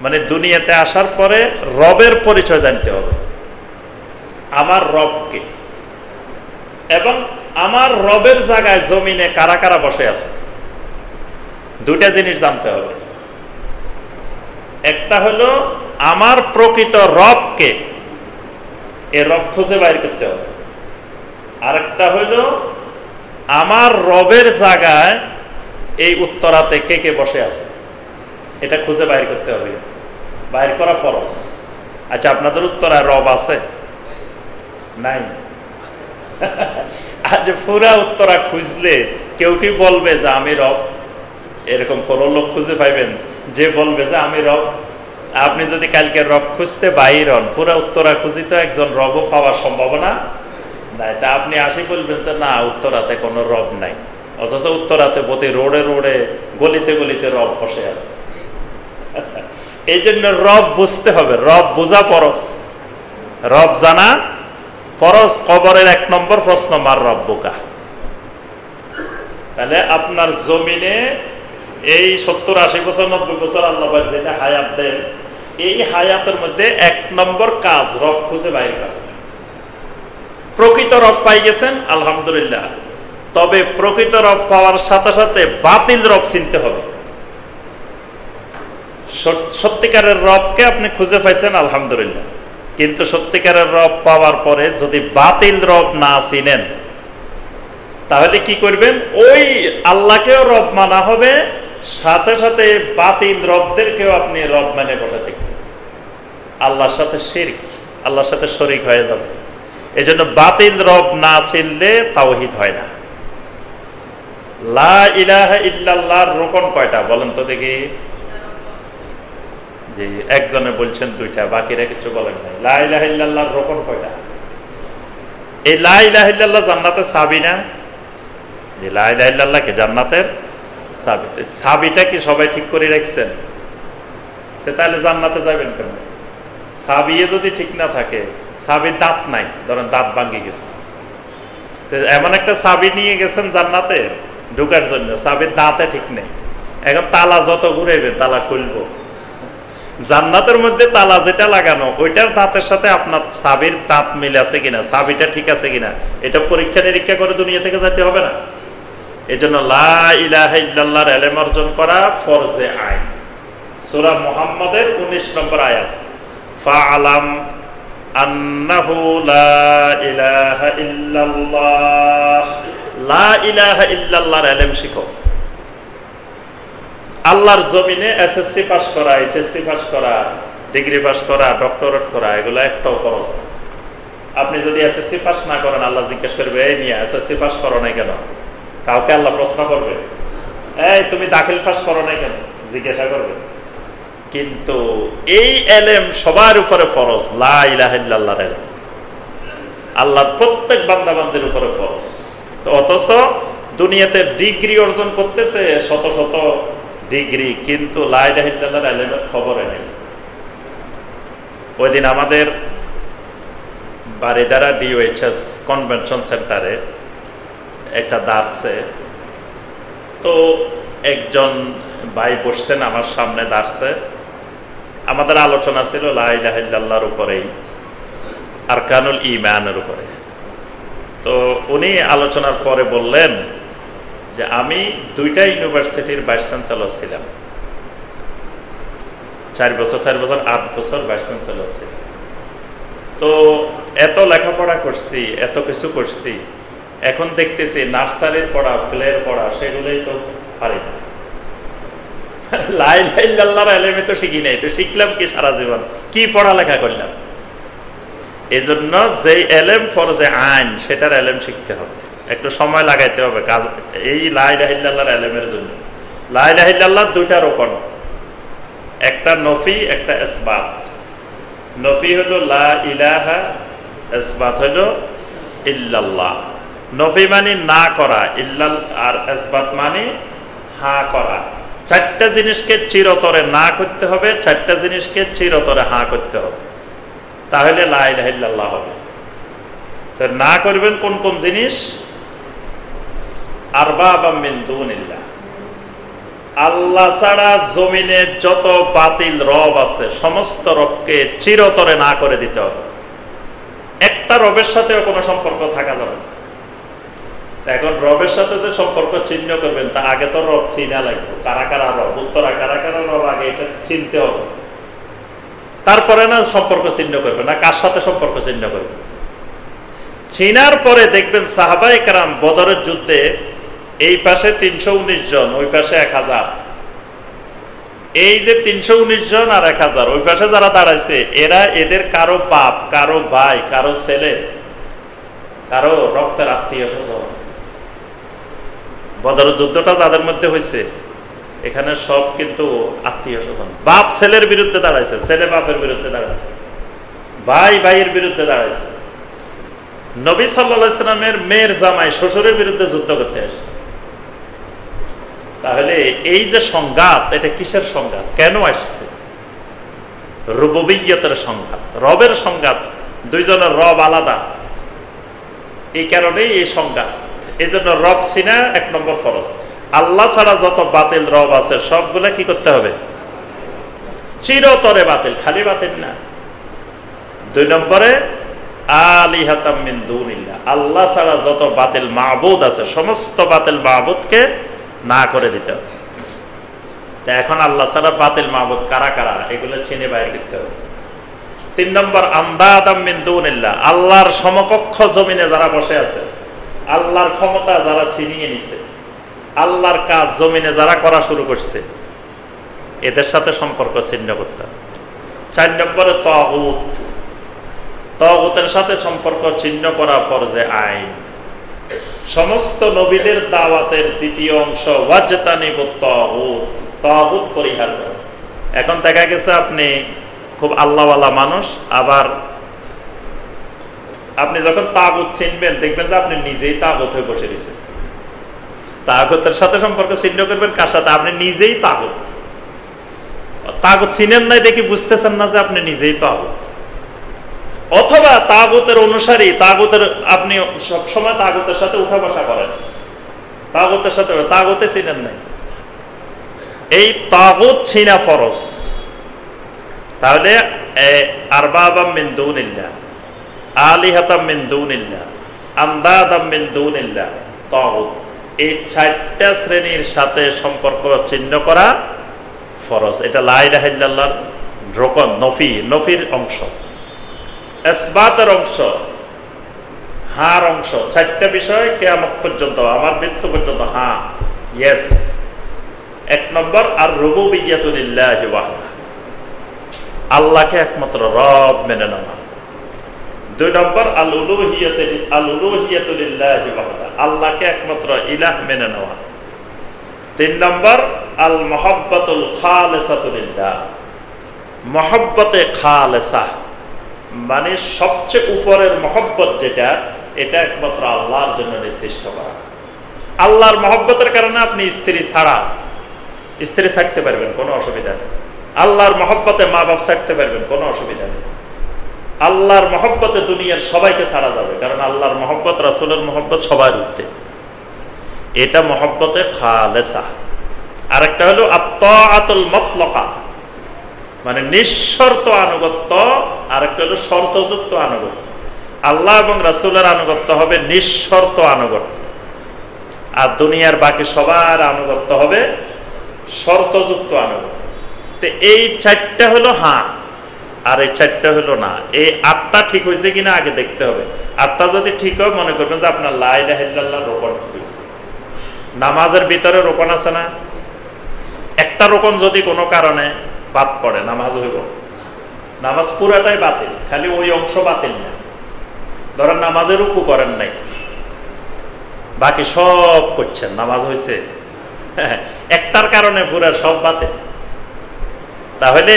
মানে দুনিয়াতে আসার পরে রবের পরিচয় জানতে হবে, আমার রবকে, এবং আমার রবের জায়গায় জমিনে কারা কারা বসে আছে, দুইটা জিনিস জানতে হবে। একটা হলো আমার প্রকৃত রবকে, এ রব খুঁজে বাইর করতে হবে। আরেকটা হলো আমার রবের জায়গায় এই উত্তরাতে কে কে বসে আছে, এটা খুঁজে বাইর করতে হবে, বাইর করা ফরজ। আচ্ছা, আপনাদের উত্তরায় রব আছে? নাই। আজ পুরা উত্তরা খুঁজলে কেউ কি বলবে যে আমি রব? এরকম কোন লোক খুঁজে পাইবেন যে বলবে যে আমি রব? আপনি যদি কালকে রব খুঁজতে বাইর হন, পুরা উত্তরা খুঁজি তো একজন রবও পাওয়ার সম্ভাবনা নাই। তা আপনি আসি বলবেন যে না, উত্তরাতে কোনো রব নাই, অথচ উত্তরাতে প্রতি রোডে রোডে গলিতে গলিতে রব বসে আছে। এই জন্য রব বুঝতে হবে, রব বোঝা ফরজ, রব জানা ফরজ। কবরের 1 নম্বর প্রশ্ন, মার রব্বুকা। তাহলে আপনার জমিনে এই 70-80 বছর 90 বছর আল্লাহ যেটা হায়াত দেন, এই হায়াতের মধ্যে 1 নম্বর কাজ রব খুঁজে বাইর করা। প্রকৃত রব পাই গেছেন, আলহামদুলিল্লাহ। তবে প্রকৃত রব পাওয়ার সাথে সাথে বাতিল রব চিনতে হবে। সত্যিকারের রবকে আপনি খুঁজে পাইছেন, আলহামদুলিল্লাহ। কিন্তু সত্যিকারের রব পাওয়ার পরে যদি বাতিল রব না চিনেন, তাহলে কি করবেন? ওই আল্লাহকেও রব মানা হবে, সাথে সাথে বাতিল রবদেরকেও আপনি রব মানে বসে থাকবেন। আল্লাহর সাথে শিরক, আল্লাহর সাথে শরীক হয়ে যাবে। এই জন্য বাতিল রব না চিনলে তাওহীদ হয় না। লা ইলাহা ইল্লাল্লাহর রুকন কয়টা বলেন তো দেখি? যে একজনে বলছেন 2টা, বাকিরা কিছু বলেন নাই। লা ইলাহা ইল্লাল্লাহর রুকন কয়টা? এই লা ইলাহা ইল্লাল্লাহ জান্নাতের চাবি না? যে লা ইলাহা ইল্লাল্লাহ কি জান্নাতের চাবি? চাবিটা কি সবাই ঠিক করে রাখছেন? তাহলে জান্নাতে যাবেন কেন? চাবিয়ে যদি ঠিক না থাকে, চাবির দাঁত নাই, ধরেন দাঁত ভাঙে গেছে, এমন একটা চাবি নিয়ে গেছেন জান্নাতে ঢুকার জন্য, চাবির দাঁতে ঠিক নেই। এখন তালা যত ঘুরাইবেন তালা খুলবো। জান্নাতের মধ্যে তালা যেটা লাগানো, ওইটার দাঁতের সাথে আপনার চাবির দাঁত মিলে আছে কিনা, চাবিটা ঠিক আছে কিনা, এটা পরীক্ষা নিরীক্ষা করে দুনিয়া থেকে যেতে হবে না? এই জন্য লা ইলাহা ইল্লাল্লাহর ইলম অর্জন করা ফরজে আইন। সূরা মুহাম্মাদের 19 নম্বর আয়াত, ফাআলাম আন্নাহু লা ইলাহা ইল্লাল্লাহ। লা ইলাহা ইল্লাল্লাহর ইলম শিখো। আল্লাহর জমিনে এসএসসি পাস করা, এইচএসসি পাস করা, ডিগ্রি পাস করা, ডক্টরেট করা, এগুলো একটাও ফরজ না। আপনি যদি এসএসসি পাস না করেন, আল্লাহ জিজ্ঞেস করবে, এই মিয়া এসএসসি পাস করো নাই কেন? কাউকে আল্লাহ প্রশ্ন করবে, এই তুমি দাখিল পাস করো নাই কেন, জিজ্ঞাসা করবে। কিন্তু এই ইলম সবার উপরে ফরজ, লা ইলাহা ইল্লাল্লাহর ইলম আল্লাহর প্রত্যেক বান্দা বান্দির উপরে ফরজ। তো অথচ দুনিয়াতে ডিগ্রি অর্জন করতেছে শত শত ডিগ্রি, কিন্তু লা ইলাহা ইল্লাল্লাহর ইলমের খবরে নেই। ওই দিন আমাদের বারিধারা ডিওএইচএস কনভেনশন সেন্টারে একটা দার্সে, তো একজন ভাই বসছেন আমার সামনে দার্সে। আমাদের আলোচনা ছিল লা ইলাহা ইল্লাল্লাহর উপরেই, আরকানুল ঈমানের উপরে। তো উনি আলোচনার পরে বললেন যে আমি 2টা ইউনিভার্সিটির ভাইস চ্যান্সেলর ছিলাম, 4 বছর 8 বছর ভাইস চ্যান্সেলর ছিলাম। তো এত লেখাপড়া করছি, এত কিছু করছি, এখন দেখতেছি নার্সারির পড়া, প্লের পড়া, সেগুলোই তো পারি না। লা ইলাহা ইল্লাল্লাহর ইলম তো শিখি নাই, তো শিখলাম কি সারা জীবন? কি পড়ালেখা করলাম? এই জন্য যে ইলম ফরজে আইন, সেটার ইলম শিখতে হবে, একটু সময় লাগাইতে হবে কাজ এই লা ইলাহা ইল্লাল্লাহর ইলমের জন্য। লা ইলাহা ইল্লাল্লাহর 2টা রকম, একটা নফি, একটা ইসবাত। নফি হলো লা ইলাহা, ইসবাত হলো ইল্লাল্লাহ। নফি মানে না করা, ইল্লাল, আর ইসবাত মানে হ্যাঁ করা। 4টা জিনিসকে চিরতরে না করতে হবে, 4টা জিনিসকে চিরতরে হ্যাঁ করতে হবে, তাহলে লা ইলাহা ইল্লাল্লাহ হবে। তো না করবেন কোন কোন জিনিস? আরবাবাম মিন দুনিল্লাহ, আল্লাহ ছাড়া জমিনে যত বাতিল রব আছে সমস্ত রবকে চিরতরে না করে দিতে হবে। একটা রবের সাথেও কোনো সম্পর্ক থাকা যাবে না। এখন রবের সাথে যে সম্পর্ক চিহ্ন করবেন তা আগে তো রব চিনা লাগবে, কারা কারা রব, উত্তরা কারা কারা রব, আগে এটা চিনতে হবে, তারপরে না সম্পর্ক চিহ্ন করবে, না কার সাথে সম্পর্ক চিহ্ন করবে। চিনার পরে দেখবেন সাহাবায়ে কেরাম বদরের যুদ্ধে এই পাশে 319 জন, ওই পাশে 1000, এই যে 319 জন আর 1000, ওই পাশে যারা দাঁড়াইছে এরা এদের কারো বাপ, কারো ভাই, কারো ছেলে, কারো রক্তের আত্মীয় স্বজন। বদরের যুদ্ধটা যাদের মধ্যে হয়েছে এখানে সব কিন্তু আত্মীয় স্বজন। বাপ ছেলের বিরুদ্ধে দাঁড়াইছে, ছেলে বাপের বিরুদ্ধে দাঁড়াইছে, ভাই ভাইয়ের বিরুদ্ধে দাঁড়াইছে। নবী সাল্লাল্লাহু আলাইহি সাল্লামের মেয়ের জামাই শ্বশুরের বিরুদ্ধে যুদ্ধ করতে আসছে। তাহলে এই যে সংঘাত, এটা কিসের সংঘাত, কেন আসছে? রুবুবিয়্যতের সংঘাত, রবের সংঘাত। দুইজনের রব আলাদা, এই কারণেই এই সংঘাত। এই জন্য রব চিনা 1 নম্বর ফরজ। আল্লাহ ছাড়া যত বাতিল রব আছে সবগুলা কি করতে হবে? চিরতরে বাতিল, খালি বাতিল না। 2 নম্বরে আলিহাতাম মিন দুনিল্লাহ, আল্লাহ ছাড়া যত বাতিল মাবুদ আছে সমস্ত বাতিল মাবুদকে না করে দিতে হবে। তা এখন আল্লাহ ছাড়া বাতিল মাবুদ কারা কারা, এগুলো চিনে বাইর করতে হবে। 3 নম্বর আন্দাদাম মিন দুনিল্লাহ, আল্লাহর সমকক্ষ জমিনে যারা বসে আছে, আল্লাহর ক্ষমতা যারা ছিনিয়ে নিছে, আল্লাহর কাজ জমিনে যারা করা শুরু করছে, এদের সাথে সম্পর্ক ছিন্ন করতে হবে। 4 নম্বরে তাগুত, তাগুতের সাথে সম্পর্ক ছিন্ন করা ফরজে আইন। সমস্ত নবীদের দাওয়াতের দ্বিতীয় অংশ ওয়াজতানিবুত তাগুত, তাগুত পরিহার করা। এখন দেখা গেছে আপনি খুব আল্লাহওয়ালা মানুষ, আবার আপনি যখন তাগুত চিনবেন দেখবেন যে আপনি নিজেই তাগুত হয়ে বসে রয়েছেন। তাগুতের সাথে সম্পর্ক ছিন্ন করবেন কার সাথে? আপনি নিজেই তাগুত। তাগুত চিনেন নাই দেখি বুঝতেছেন না যে আপনি নিজেই তাগুত। অথবা তাগুতের অনুসারী, তাগুতের আপনি সবসময় তাগুতের সাথে উঠা বসা করেন, তাগুতের সাথে, তাগুতে চিনেন নাই। এই তাগুত চিনা ফরজ। তাহলে আরবাবাম মিন দুনিল্লাহ, আলিহাতাম মিন দুনিল্লাহ, আন্দাদাম মিন দুনিল্লাহ, তাগুত, এই 4টা শ্রেণীর সাথে সম্পর্ক ছিন্ন করা ফরজ। এটা লা ইলাহা ইল্লাল্লাহর রকন, নফির অংশ, ইসবাতের অংশ, হার অংশ। 4টা বিষয় কিয়ামত পর্যন্ত, আমার মৃত্যু পর্যন্ত হ্যাঁ, ইয়েস। 1 নম্বর আর রুবুবিয়্যাতু লিল্লাহি ওয়াহদা, আল্লাহকে একমাত্র রব মেনে নেওয়া। 2 নম্বর আল উলুহিয়াতু লিল্লাহি ওয়াহদা, আল্লাহকে একমাত্র ইলাহ মেনে নেওয়া। 3 নম্বর আল মুহাব্বাতুল খালিসাতু লিল্লাহ, মুহাব্বতে খালিসা, মানে সবচেয়ে উপরের মহব্বত যেটা, এটা একমাত্র আল্লাহর জন্য নির্দিষ্ট করা। আল্লাহর মহব্বতের কারণে আপনি স্ত্রী ছাড়তে পারবেন, কোনো অসুবিধা নেই। আল্লাহর মহব্বতে মা বাপ ছাড়তে পারবেন, কোনো অসুবিধা নেই। আল্লাহর মহব্বতে দুনিয়ার সবাইকে ছাড়া যাবে, কারণ আল্লাহর মহব্বত, রাসূলের মহব্বত সবার ঊর্ধ্বে। এটা মহব্বতে খালেসা। আরেকটা হলো আত-তাআতুল মুতলাকা, মানে নিঃশর্ত আনুগত্য। আরেকটা হলো শর্তযুক্ত আনুগত্য। আল্লাহ এবং রাসূলের আনুগত্য হবে নিঃশর্ত আনুগত্য, আর দুনিয়ার বাকি সবার আনুগত্য হবে শর্তযুক্ত আনুগত্য। তো এই 4টা হলো হ্যাঁ, আর এই 4টা হলো না। এই 8টা ঠিক হয়েছে কিনা আগে দেখতে হবে। 8টা যদি ঠিক হয়, মনে করবেন যে আপনার লা ইলাহা ইল্লাল্লাহ রোকন ঠিক হয়েছে। নামাজের ভিতরে রোকন আছে না? একটা রোকন যদি কোনো কারণে বাদ পড়ে, নামাজ হইব, নামাজ পুরাটাই বাতিল, খালি ওই অংশ বাতিল না। ধরেন নামাজের রুকু করেন নাই, বাকি সব করছেন, নামাজ হয়েছে, একটার কারণে পুরা সব বাতিল। তাহলে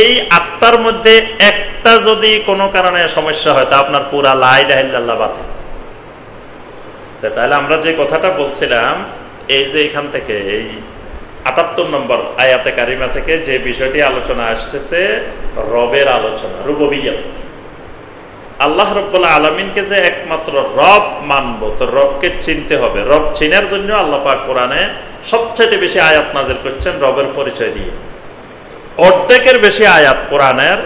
এই 8টার মধ্যে একটা যদি কোনো কারণে সমস্যা হয়, তা আপনার পুরা লা ইলাহা ইল্লাল্লাহ বাতিল। তাহলে আমরা যে কথাটা বলছিলাম, এই যে এখান থেকে এই ৭৮ নম্বর আয়াতে কারিমা থেকে যে বিষয়টি আলোচনা আসতেছে, রবের আলোচনা, রুবুবিয়্যাত। আল্লাহ রাব্বুল আলামিনকে যে একমাত্র রব মানব, তো রবকে চিনতে হবে। রব চিনার জন্য আল্লাহ পাক কোরআনে সবচেয়ে বেশি আয়াত নাযিল করছেন রবের পরিচয় দিয়ে। অর্ধেকের বেশি আয়াত কোরআনের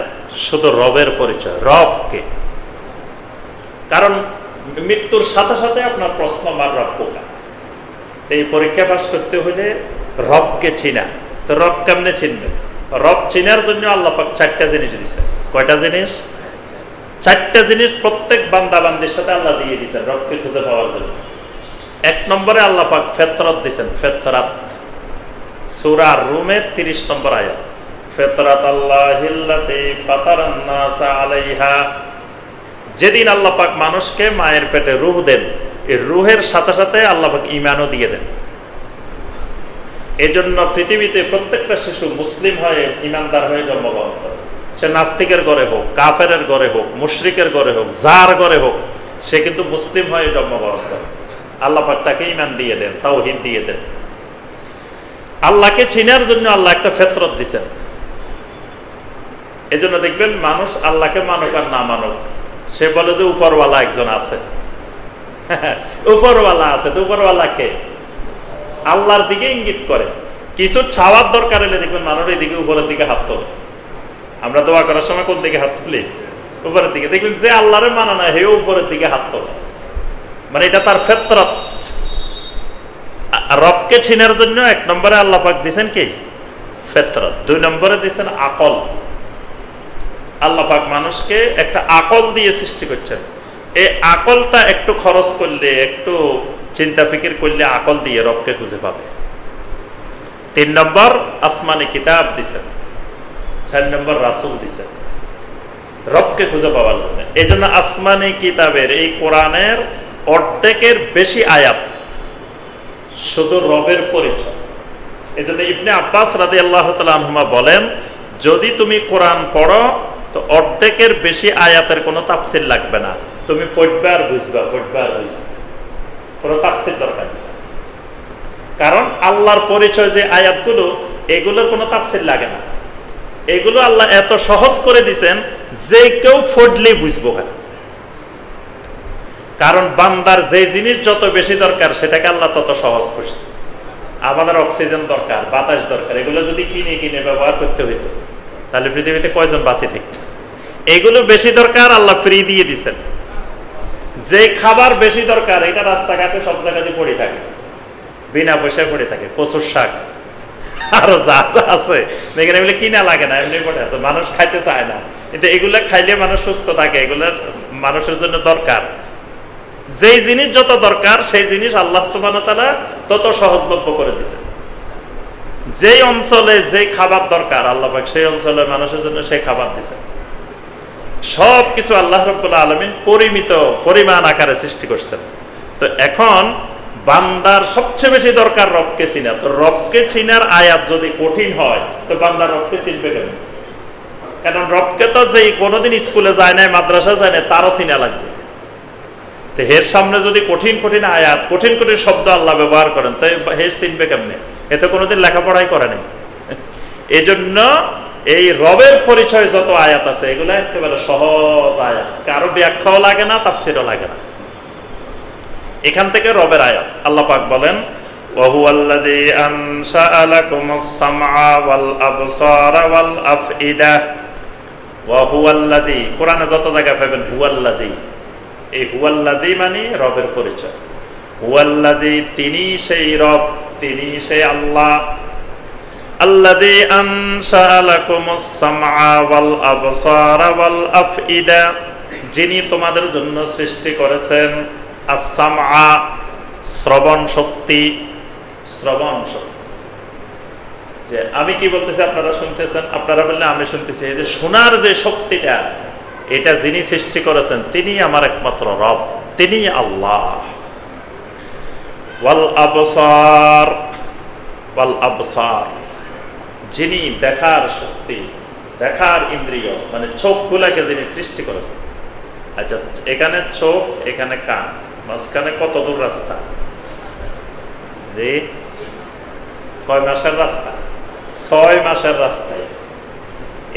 শুধু রবের পরিচয়, রবকে। কারণ মৃত্যুর সাথে সাথে আপনার প্রশ্ন মার রব কোকা, এই পরীক্ষা পাস করতে হলে রবকে চিনা। তো রব কেমনে চিনবে? রব চিনার জন্য আল্লাহ পাক 4টা জিনিস দিয়েছেন। কয়টা জিনিস? 4টা জিনিস প্রত্যেক বান্দা বান্দির সাথে আল্লাহ দিয়ে দিয়েছেন রবকে খুঁজে পাওয়ার জন্য। 1 নম্বরে আল্লাহ পাক ফিতরাত দিয়েছেন। ফিতরাত সূরা রুমের 30 নম্বর আয়াত, ফিতরাতাল্লাহিল্লাতী ফাতারান নাস আলাইহা। যেদিন আল্লাহ পাক মানুষকে মায়ের পেটে রূহ দেন, এই রূহের সাথে সাথে আল্লাহ পাক ঈমানও দিয়ে দেন। এজন্য পৃথিবীতে প্রত্যেকটা শিশু মুসলিম হয়ে ঈমানদার হয়ে জন্মগ্রহণ করে। সে নাস্তিকের ঘরে হোক, কাফেরের ঘরে হোক, মুশরিকের ঘরে হোক, যার ঘরে হোক, সে কিন্তু মুসলিম হয়ে জন্মগ্রহণ করে। আল্লাহ পাক তাকে ঈমান দিয়ে দেন, তাওহীদ দিয়ে দেন। আল্লাহকে চিনার জন্য আল্লাহ একটা ফিতরত দিয়েছেন। এজন্য দেখবেন মানুষ আল্লাহকে মানুক আর না মানুক, সে বলে যে উপরওয়ালা একজন আছে। উপরওয়ালা আছে, তো উপরওয়ালা কে? আল্লাহর দিকে ইঙ্গিত করে। কিছু ছাওয়ার দরকার হলে দেখবেন মানুষ এই দিকে উপরের দিকে হাত তোলে। আমরা দোয়া করার সময় কোন দিকে হাত তুলি? উপরের দিকে। দেখবেন যে আল্লাহরে মানা না, হে উপরের দিকে হাত তোলে, মানে এটা তার ফিতরত। রবকে চিনার জন্য 1 নম্বরে আল্লাহ পাক দিয়েছেন কি? ফিতরত। 2 নম্বরে দিয়েছেন আকল। আল্লাহ পাক মানুষকে একটা আকল দিয়ে সৃষ্টি করছেন। এই আকলটা একটু খরচ করলে, একটু চিন্তা ফিকির করলে আকল দিয়ে রবকে খুঁজে পাবে। 3 নম্বর আসমানি কিতাব দিছেন। 4 নম্বর রাসূল দিছেন রবকে খুঁজে পাওয়ার জন্য। এই জন্য আসমানি কিতাবের এই কোরআনের অর্ধেকের বেশি আয়াত শুধু রবের পরিচয়। এই জন্য ইবনে আব্বাস রাদিয়াল্লাহু তাআলা আনহুমা বলেন, যদি তুমি কোরআন পড়ো তো অর্ধেকের বেশি আয়াতের কোনো তাফসীর লাগবে না, তুমি পড়বে আর বুঝবা, পড়বে আর বুঝবা, কোনো তাফসীর দরকার নেই। কারণ আল্লাহর পরিচয় যে আয়াতগুলো, এগুলোর কোনো তাফসীর লাগে না। এগুলো আল্লাহ এত সহজ করে দিয়েছেন যে কেউ পড়লেই বুঝবো। কারণ বান্দার যে জিনিস যত বেশি দরকার সেটাকে আল্লাহ তত সহজ করছে। আমাদের অক্সিজেন দরকার, বাতাস দরকার, এগুলো যদি কিনে কিনে ব্যবহার করতে হইতো তাহলে পৃথিবীতে কয়জন বাঁচি থাকত? এগুলো বেশি দরকার, আল্লাহ ফ্রি দিয়ে দিচ্ছেন। যে খাবার বেশি দরকার এটা রাস্তাঘাটে সব জায়গাতে পড়ে থাকে, বিনা পয়সায় পড়ে থাকে। কচুর শাক আরো যা যা আছে এখানে এগুলো কিনা লাগে না, এমনি পড়ে আছে, মানুষ খাইতে চায় না। কিন্তু এগুলা খাইলে মানুষ সুস্থ থাকে, এগুলোর মানুষের জন্য দরকার। যেই জিনিস যত দরকার সেই জিনিস আল্লাহ সুবহানাহু ওয়া তাআলা তত সহজলভ্য করে দিয়েছেন। যেই অঞ্চলে যে খাবার দরকার আল্লাহ পাক সেই অঞ্চলের মানুষের জন্য সেই খাবার দিয়েছেন। সবকিছু আল্লাহ রাব্বুল আলামিন পরিমিত পরিমাণ আকারে সৃষ্টি করছেন। তো এখন বান্দার সবচেয়ে বেশি দরকার রবকে চিনা। তো রবকে চিনার আয়াত যদি কঠিন হয় তো বান্দা রবকে চিনবে কেন? কারণ রবকে তো যেই কোনোদিন স্কুলে যায় না, মাদ্রাসা যায় না, তারও চিনা লাগবে। তো এর সামনে যদি কঠিন কঠিন আয়াত, কঠিন কঠিন শব্দ আল্লাহ ব্যবহার করেন, তাই হে চিনবে কেমনে? এ তো কোনোদিন লেখাপড়াই করে নাই। এই জন্য এই রবের পরিচয় যত আয়াত আছে এগুলো একেবারে সহজ আয়াত, কারো ব্যাখ্যাও লাগে না, তাফসীরও লাগে না। এখান থেকে রবের আয়াত। আল্লাহ পাক বলেন, ওয়াহুয়াল্লাযী আনশাআ লাকুমুস সামআ ওয়াল আবসারা ওয়াল আফইদা। ওয়াহুয়াল্লাযী, কোরআনে যত জায়গায় পাবেন হুয়াল্লাযী, এই হুয়াল্লাযী মানে রবের পরিচয়। হুয়াল্লাযী, তিনি সেই রব, তিনি সেই আল্লাহ। আল্লাযী আনশাআ লাকুমুস সামআ ওয়াল আবসারা ওয়াল আফইদা, যিনি তোমাদের জন্য সৃষ্টি করেছেন আস-সামআ, শ্রবণ শক্তি। শ্রবণ শক্তি, যে আমি কি বলতেছি আপনারা শুনতেছেন, আপনারা বললে আমি শুনতেছি। এই যে শোনার যে শক্তিটা, এটা যিনি সৃষ্টি করেছেন তিনি আমার একমাত্র রব, তিনি আল্লাহ। ওয়াল আবসার, ওয়াল আবসার, যিনি দেখার শক্তি, দেখার ইন্দ্রিয়, মানে চোখগুলাকে যিনি সৃষ্টি করেছেন। আচ্ছা, এখানে চোখ, এখানে কান, মাঝখানে কত দূর রাস্তা? যে কয় মাসের রাস্তা? 6 মাসের রাস্তায়।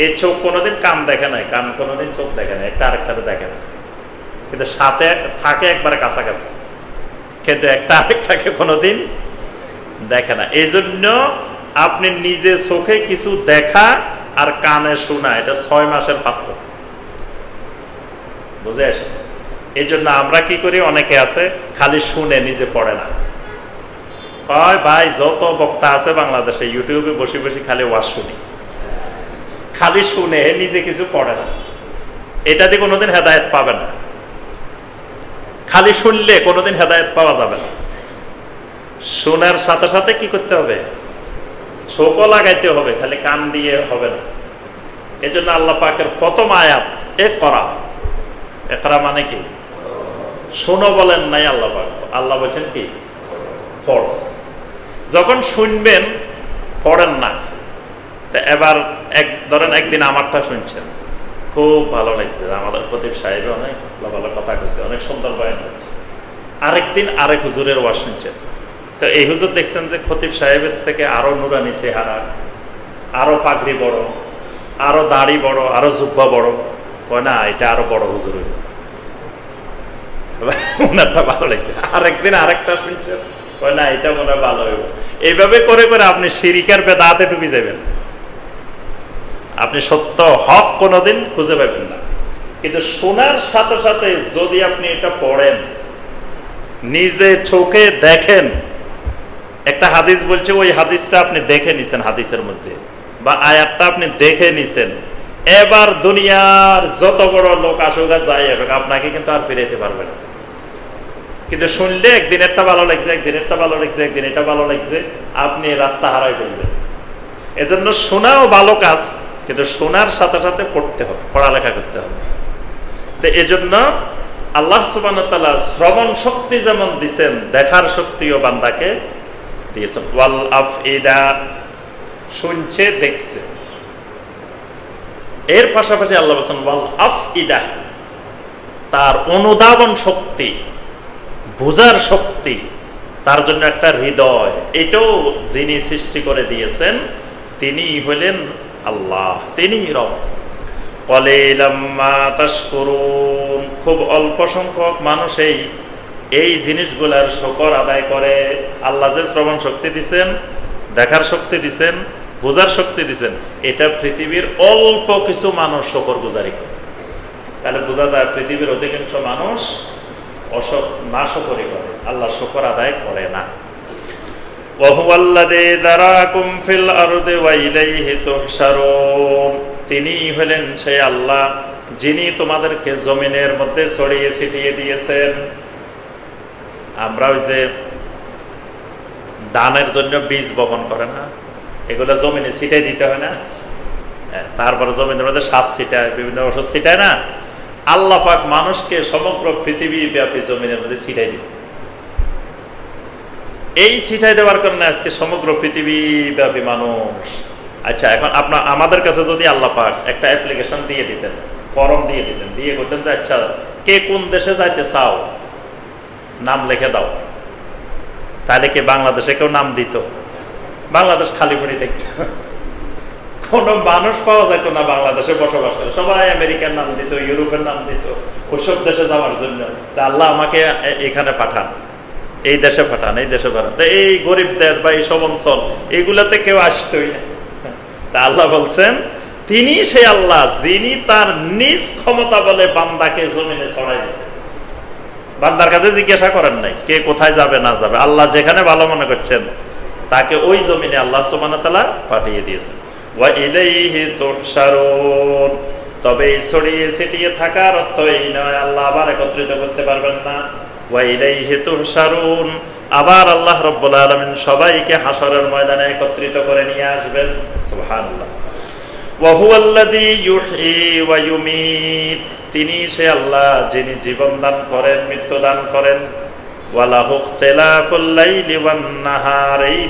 এই চোখ কোনোদিন কান দেখে নাই, কান কোনোদিন চোখ দেখে নাই, একটা আরেকটারে দেখে না, কিন্তু সাথে থাকে একবারে কাছাকাছি, কিন্তু একটা আরেকটাকে কোনোদিন দেখে না। এই জন্য আপনি নিজে চোখে কিছু দেখা আর কানে শোনা, এটা 6 মাসের পার্থক্য, বুঝে আসছে? এই জন্য আমরা কি করি, অনেকে আছে খালি শুনে নিজে পড়ে না। কয় ভাই যত বক্তা আছে বাংলাদেশে ইউটিউবে বসে বসে খালি ওয়াজ শুনি, খালি শুনে নিজে কিছু পড়ে না। এটা দিয়ে কোনোদিন হেদায়েত পাবে না। খালি শুনলে কোনোদিন হেদায়েত পাওয়া যাবে না। শোনার সাথে সাথে কি করতে হবে, চোখও লাগাইতে হবে, খালি কান দিয়ে হবে না। এই জন্য আল্লাহ পাকের প্রথম আয়াত ইকরা। ইকরা মানে কি? শোনো বলেন নাই আল্লাহ পাক, আল্লাহ বলছেন কি পড়। যখন শুনবেন পড়েন না। তা এবার ধরেন একদিন আমারটা শুনছেন, খুব ভালো লাগছে, আমাদের খতিব সাহেব অনেক ভালো কথা কইছে, অনেক সুন্দর বয়ান হচ্ছে। আরেকদিন আরেক হুজুরের ওয়াজ শুনছেন, তো এই হুজুর দেখছেন যে খতিব সাহেবের থেকে আরো নুরানি চেহারা, আরো পাগড়ি বড়, আরো দাড়ি বড়, আরো জুব্বা বড়, কয় না এটা আরো বড় হুজুর, ওনারটা ভালো লাগছে। আরেকদিন আরেকটা শুনছেন, কয় না এটা মনে হয় ভালো হইব। এইভাবে করে করে আপনি শিরিকের বেদাতে ডুবে যাবেন, আপনি সত্য হক কোনোদিন খুঁজে পাবেন না। কিন্তু শোনার সাথে সাথে যদি আপনি এটা পড়েন, নিজে চোখে দেখেন, একটা হাদিস বলছে ওই হাদিসটা আপনি দেখে নিছেন হাদিসের মধ্যে, বা আয়াতটা আপনি দেখে নিছেন, এবার দুনিয়ার যত বড় লোক আসুক আর যাই হোক আপনাকে কিন্তু আর ফিরাইতে পারবে না। কিন্তু শুনলে একদিন একটা ভালো লাগছে, একদিন একটা ভালো লাগছে, একদিন এটা ভালো লাগছে, আপনি রাস্তা হারাই ফেলবেন। এজন্য শোনাও ভালো কাজ, কিন্তু শোনার সাথে সাথে পড়তে হবে, পড়ালেখা করতে হবে। তো এজন্য আল্লাহ সুবহানাহু ওয়া তাআলা শ্রবণ শক্তি যেমন দিয়েছেন, দেখার শক্তিও বান্দাকে দিয়েছেন। ওয়াল আফইদা, শুনছে দেখছে। এর পাশাপাশি আল্লাহ বলেছেন ওয়াল আফইদা, তার অনুধাবন শক্তি, বোঝার শক্তি, তার জন্য একটা হৃদয়, এটাও যিনি সৃষ্টি করে দিয়েছেন তিনি হলেন আল্লাহ, তিনি রব। কলিলাম মা তাশকুরুন, খুব অল্প সংখ্যক মানুষ এই জিনিসগুলার শুকর আদায় করে। আল্লাহ যে শ্রবণ শক্তি দিছেন, দেখার শক্তি দিছেন, বোঝার শক্তি দিছেন, এটা পৃথিবীর অল্প কিছু মানুষ শুকরগুজারি করে। তাহলে বোঝা যায় পৃথিবীর অধিকাংশ মানুষ নাশকরি করে, আল্লাহ শুকর আদায় করে না। ওয়াহুয়াল্লাযী যারাকুম ফিল আরদি ওয়া ইলাইহি তুহশারুন, তিনি হলেন সেই আল্লাহ যিনি তোমাদেরকে জমিনের মধ্যে ছড়িয়ে ছিটিয়ে দিয়েছেন। আমরা ওই যে ধানের জন্য বীজ বপন করে না, এগুলো জমিনে ছিটাই দিতে হয় না, তারপরে জমিনের মধ্যে সার ছিটায়, বিভিন্ন ওষুধ ছিটায় না। আল্লাহ পাক মানুষকে সমগ্র পৃথিবী ব্যাপী জমিনের মধ্যে ছিটাই দিচ্ছে। এই ছিটাই দেওয়ার কারণে আজকে সমগ্র পৃথিবী ব্যাপী মানুষ। আচ্ছা, এখন আমাদের কাছে যদি আল্লাহ পাক একটা অ্যাপ্লিকেশন দিয়ে দিতেন, ফর্ম দিয়ে দিতেন, দিয়ে বলতেন যে আচ্ছা কে কোন দেশে যাইতে চাও নাম লিখে দাও, তাহলে কি বাংলাদেশে কেউ নাম দিত? বাংলাদেশ খালি পড়ে দেখত, কোনো মানুষ পাওয়া যেত না বাংলাদেশে বসবাস করে। সবাই আমেরিকার নাম দিত, ইউরোপের নাম দিত ওইসব দেশে যাওয়ার জন্য। তা আল্লাহ আমাকে এখানে পাঠান, এই দেশে পাঠান, এই দেশে পাঠান। তো এই গরিব দেশ বা এইসব অঞ্চল এগুলাতে কেউ আসতোই না। তা আল্লাহ বলছেন তিনি সে আল্লাহ যিনি তার নিজ ক্ষমতা বলে বান্দাকে জমিনে ছড়াই দিয়েছে। বান্দার কাছে জিজ্ঞাসা করেন নাই কে কোথায় যাবে না যাবে, আল্লাহ যেখানে ভালো মনে করছেন তাকে ওই জমিনে আল্লাহ সুবহানাহু ওয়া তাআলা পাঠিয়ে দিয়েছেন। ওয়া ইলাইহি তুহশারুন, তবে এই ছড়িয়ে ছিটিয়ে থাকার অর্থ এই নয় আল্লাহ আবার একত্রিত করতে পারবেন না। ওয়া ইলাইহি তুহশারুন, আবার আল্লাহ রাব্বুল আলামিন সবাইকে হাসরের ময়দানে একত্রিত করে নিয়ে আসবেন। সুবহানাল্লাহ। ওয়া হুয়াল্লাযী ইউহয়ী ওয়া ইউমীত, তিনি সে আল্লাহ যিনি জীবন দান করেন, মৃত্যু দান করেন। ওয়া লাহু ইখতিলাফুল লাইলি ওয়ান নাহার, এই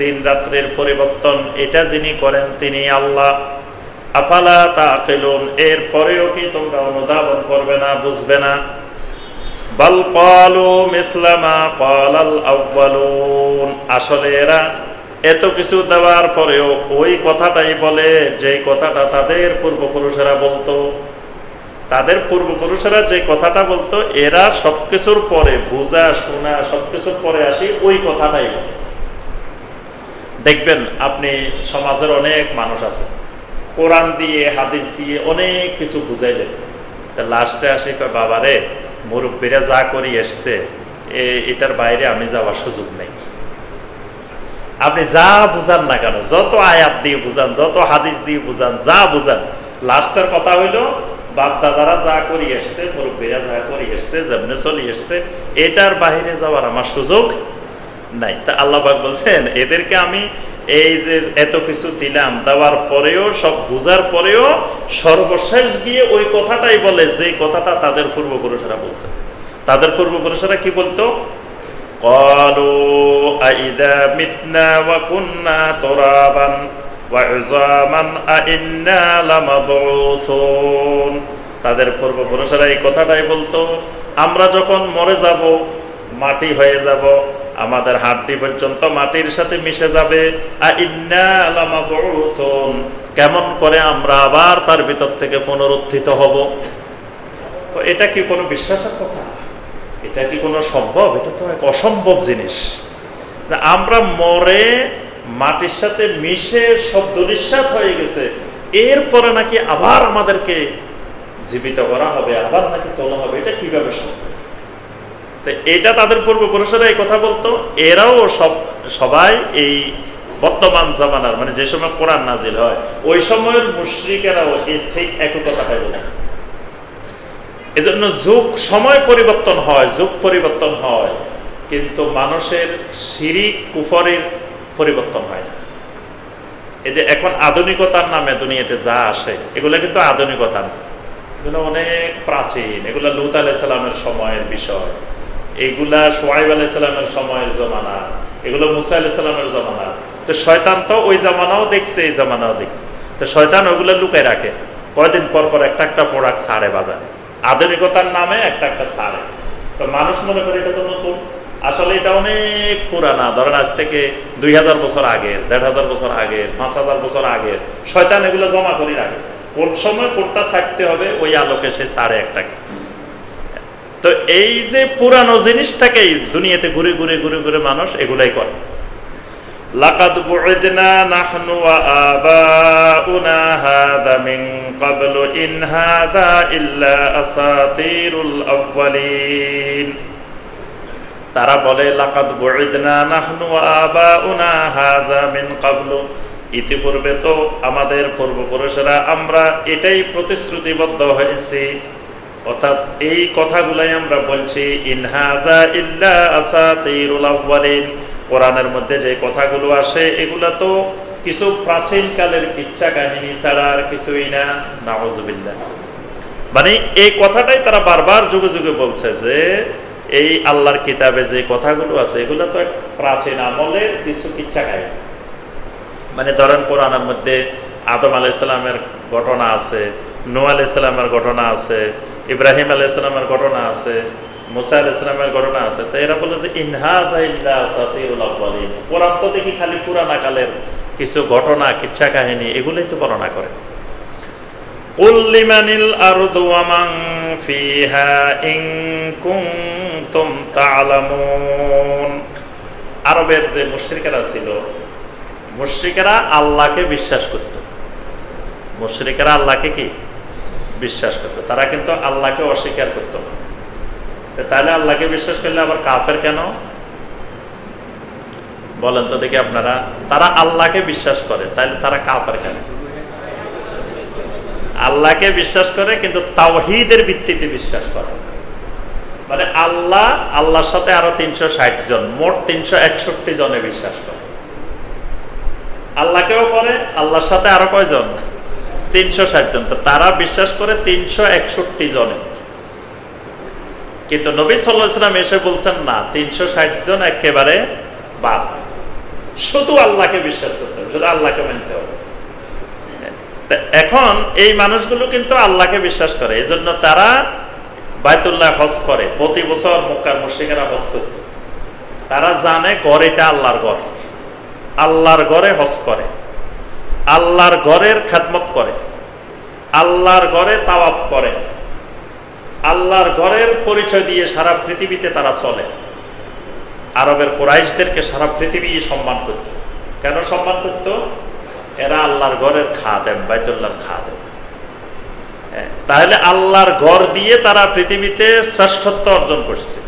দিন রাত্রির পরিবর্তন এটা যিনি করেন তিনি আল্লাহ। আফালা তাকিলুন, এর পরেও কি তোমরা অনুধাবন করবে না, বুঝবে না? বাল ক্বালু মিসলা মা ক্বালাল আউয়ালুন, আসলে এরা এত কিছু দেওয়ার পরেও ওই কথাটাই বলে যে কথাটা তাদের পূর্বপুরুষেরা বলতো। তাদের পূর্বপুরুষেরা যে কথাটা বলতো এরা সবকিছুর পরে, বোঝা শোনা সবকিছুর পরে আসি ওই কথাটাই বলে। দেখবেন আপনি সমাজের অনেক মানুষ আছে কোরআন দিয়ে হাদিস দিয়ে অনেক কিছু বুঝাইলেন, তা লাস্টে আসে কয় বাবারে মুরব্বীরা যা করি এসছে এটার বাইরে আমি যাওয়ার সুযোগ নেই। আপনি যা বুঝান না কেন, যত আয়াত দিয়ে বুঝান, যত হাদিস দিয়ে বুঝান, যা বুঝান, লাস্টের কথা হইল বাপ দাদারা যা করি এসছে, মুরব্বীরা যা করি এসছে, যেমনি চলি এসছে, এটার বাইরে যাওয়ার আমার সুযোগ নাই। তা আল্লাহ পাক বলছেন এদেরকে আমি এই যে এত কিছু দিলাম, দেওয়ার পরেও, সব বুঝার পরেও সর্বশেষ গিয়ে ওই কথাটাই বলে যে কথাটা তাদের পূর্বপুরুষেরা বলছে। তাদের পূর্বপুরুষেরা কি বলতো? ক্বালু আইযা মিতনা ওয়া কুন্না তুরাবান ওয়া ইযামান আইন্না লামাবউসুন। তাদের পূর্বপুরুষেরা এই কথাটাই বলতো, আমরা যখন মরে যাব, মাটি হয়ে যাব, আমাদের হাড্ডি পর্যন্ত মাটির সাথে মিশে যাবে, আইন্না লামাবউসুন, কেমন করে আমরা আবার তার ভিতর থেকে পুনরুত্থিত হব। এটা কি কোনো বিশ্বাসের কথা? এটা কি কোনো সম্ভব? এটা তো এক অসম্ভব জিনিস। আমরা মরে মাটির সাথে মিশে সব দুনিশ্বাত হয়ে গেছে, এরপরে নাকি আবার আমাদেরকে জীবিত করা হবে, আবার নাকি তোলা হবে, এটা কিভাবে সম্ভব? তো এটা তাদের পূর্বপুরুষেরা এই কথা বলতো। এরাও সবাই এই বর্তমান জামানার, মানে যে সময় কোরআন নাজিল হয় ওই সময়ের মুশরিকেরাও এই ঠিক একই কথাটাই বলেছে। এজন্য যুগ, সময় পরিবর্তন হয়, যুগ পরিবর্তন হয়, কিন্তু মানুষের শিরিক কুফরের পরিবর্তন হয় না। এই যে এখন আধুনিকতার নামে দুনিয়াতে যা আসে, এগুলো কিন্তু আধুনিকতা না, এগুলো অনেক প্রাচীন। এগুলো লূত আলাইহিস সালামের সময়ের বিষয়, এইগুলা শুআয়ব আলাইহিস সালামের সময়ের জমানা, এগুলো মুসা আলাইহিস সালামের জমানা। তো শয়তান তো ওই জামানাও দেখছে, এই জামানাও দেখছে। তো শয়তান ওইগুলো লুকায় রাখে, কয়দিন পর পর একটা একটা প্রোডাক্ট ছাড়ে বাজারে, আধুনিকতার নামে একটা একটা ছাড়ে। তো মানুষ মনে করে এটা তো নতুন, আসলে এটা অনেক পুরানা। ধরেন আজ থেকে 2000 বছর আগে, 1500 বছর আগে, 5000 বছর আগে শয়তান এগুলো জমা করে রাখে, কোন সময় কোনটা ছাড়তে হবে ওই আলোকে সে ছাড়ে একটাকে। তো এই যে পুরানো জিনিসটাকেই দুনিয়াতে ঘুরে ঘুরে ঘুরে ঘুরে মানুষ এগুলাই করে। লাকাদ বুইদনা নাহনু ওয়া আবাউনা হাযা মিন ক্বাবলু ইন হাযা ইল্লা আসাতিরুল আউয়ালিন। তারা বলে লাকাদ বুইদনা নাহনু ওয়া আবাউনা হাযা মিন ক্বাবলু, ইতিপূর্বে তো আমাদের পূর্বপুরুষেরা আমরা এটাই প্রতিশ্রুতিবদ্ধ হয়েছি, অর্থাৎ এই কথাগুলাই আমরা বলছি। ইন হাযা ইল্লা আসাতিরুল আউয়ালিন, কোরআনের মধ্যে যে কথাগুলো আসে এগুলা তো কিছু প্রাচীন কালের কিচ্ছা কাহিনী ছাড়া আর কিছুই না। নাউযুবিল্লাহ। মানে এই কথাটাই তারা বারবার যুগে যুগে বলছে যে এই আল্লাহর কিতাবে যে কথাগুলো আছে এগুলো তো এক প্রাচীন আমলের কিছু কিচ্ছা কাহিনী। মানে ধরেন কোরআনের মধ্যে আদম আলাইহিস সালামের ঘটনা আছে, নূহ আলাইহিস সালামের ঘটনা আছে, ইব্রাহিম আলাইহিস সালামের ঘটনা আছে, মুসা আলাইহিস সালামের ঘটনা আছে। তো এরা বলে যে ইন হাযা ইল্লা আসাতিরুল আউয়ালিন, কোরআন তো দেখি খালি পুরানা কালের কিছু ঘটনা কিচ্ছা কাহিনী এগুলোই তো বর্ণনা করে। কুল লিমানিল আরদু ওয়া মান ফিহা ইন কুনতুম তা'লামুন। আরবের যে মুশরিকেরা ছিল, মুশরিকেরা আল্লাহকে বিশ্বাস করত। মুশরিকেরা আল্লাহকে কি বিশ্বাস করত, তারা কিন্তু আল্লাহকে অস্বীকার করত না। তাহলে আল্লাহকে বিশ্বাস করলে আবার কাফের কেন বলেন তো দেখি আপনারা? তারা আল্লাহকে বিশ্বাস করে, তাহলে তারা কাফের কেন? আল্লাহকে বিশ্বাস করে কিন্তু তাওহীদের ভিত্তিতে বিশ্বাস করে। মানে আল্লাহর সাথে আরো 360 জন, মোট 361 জনে বিশ্বাস করে। আল্লাহকেও করে, আল্লাহর সাথে আরো কয়জন? 360 জন। তো তারা বিশ্বাস করে 361 জনে। কিন্তু নবী সাল্লাল্লাহু আলাইহি ওয়াসাল্লাম এসে বলছেন না, 360 জন একেবারে বাদ, শুধু আল্লাহকে বিশ্বাস করতে হবে, শুধু আল্লাহকে মানতে হবে। এখন এই মানুষগুলো কিন্তু আল্লাহকে বিশ্বাস করে, এই জন্য তারা বাইতুল্লাহ হজ করে। প্রতি বছর মক্কার মুশরিকেরা হজ করত। তারা জানে ঘর এটা আল্লাহর ঘর, আল্লাহর ঘরে হজ করে, আল্লাহর ঘরের খেদমত করে, আল্লাহর ঘরে তাওয়াফ করে, আল্লাহর ঘরের পরিচয় দিয়ে সারা পৃথিবীতে তারা চলে। আরবের কুরাইশদেরকে সারা পৃথিবী সম্মান করত। কেন সম্মান করত? এরা আল্লাহর ঘরের খাদেম, বাইতুল্লাহর খাদেম। তাহলে আল্লাহর ঘর দিয়ে তারা পৃথিবীতে শ্রেষ্ঠত্ব অর্জন করছে।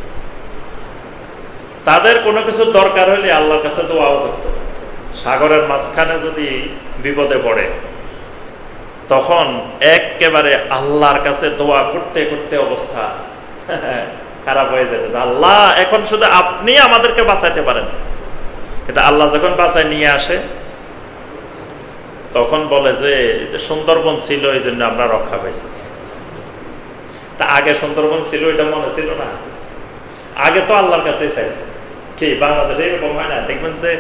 তাদের কোনো কিছু দরকার হলে আল্লাহর কাছে দোয়াও করত। সাগরের মাঝখানে যদি বিপদে পড়ে তখন একেবারে আল্লাহর কাছে দোয়া করতে করতে অবস্থা খারাপ হয়ে যেত। আল্লাহ, এখন শুধু আপনি আমাদেরকে বাঁচাইতে পারেন। কিন্তু আল্লাহ যখন বাঁচায় নিয়ে আসে তখন বলে যে সুন্দরবন ছিল এই জন্য আমরা রক্ষা পাইছি। তা আগে সুন্দরবন ছিল এটা মনে ছিল না? আগে তো আল্লাহর কাছে চাইছে। কি বাংলাদেশে এরকম হয় না? দেখবেন যে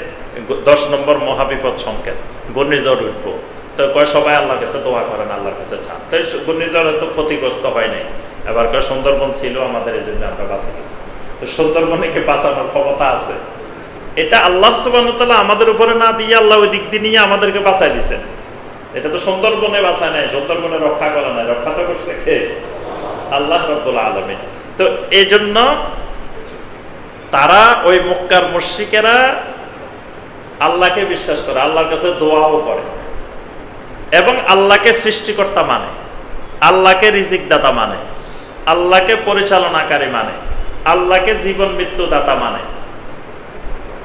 10 নম্বর মহাবিপদ সংকেত, ঘূর্ণিঝড় উঠবো, তো কয় সবাই আল্লাহর কাছে দোয়া করেন, আল্লাহর কাছে চান। তো ঘূর্ণিঝড়ে তো ক্ষতিগ্রস্ত হয় নাই। এবার কয় সুন্দরবন ছিল আমাদের, এই জন্য আমরা বাঁচে গেছি। তো সুন্দরবনে কি বাঁচানোর ক্ষমতা আছে? এটা আল্লাহ সুবহানাহু ওয়া তাআলা আমাদের উপরে না দিয়ে আল্লাহ ওই দিক দিয়ে নিয়ে আমাদেরকে বাঁচাই দিচ্ছেন। এটা তো সুন্দরবনে বাঁচায় নাই, সুন্দরবনে রক্ষা করে নাই, রক্ষা তো করছে কে? আল্লাহ রাব্বুল আলামিন। তো এই জন্য তারা ওই মক্কার মুশরিকেরা আল্লাহকে বিশ্বাস করে, আল্লাহর কাছে দোয়াও করে এবং আল্লাহকে সৃষ্টিকর্তা মানে, আল্লাহকে রিজিক দাতা মানে, আল্লাহকে পরিচালনাকারী মানে, আল্লাহকে জীবন মৃত্যু দাতা মানে।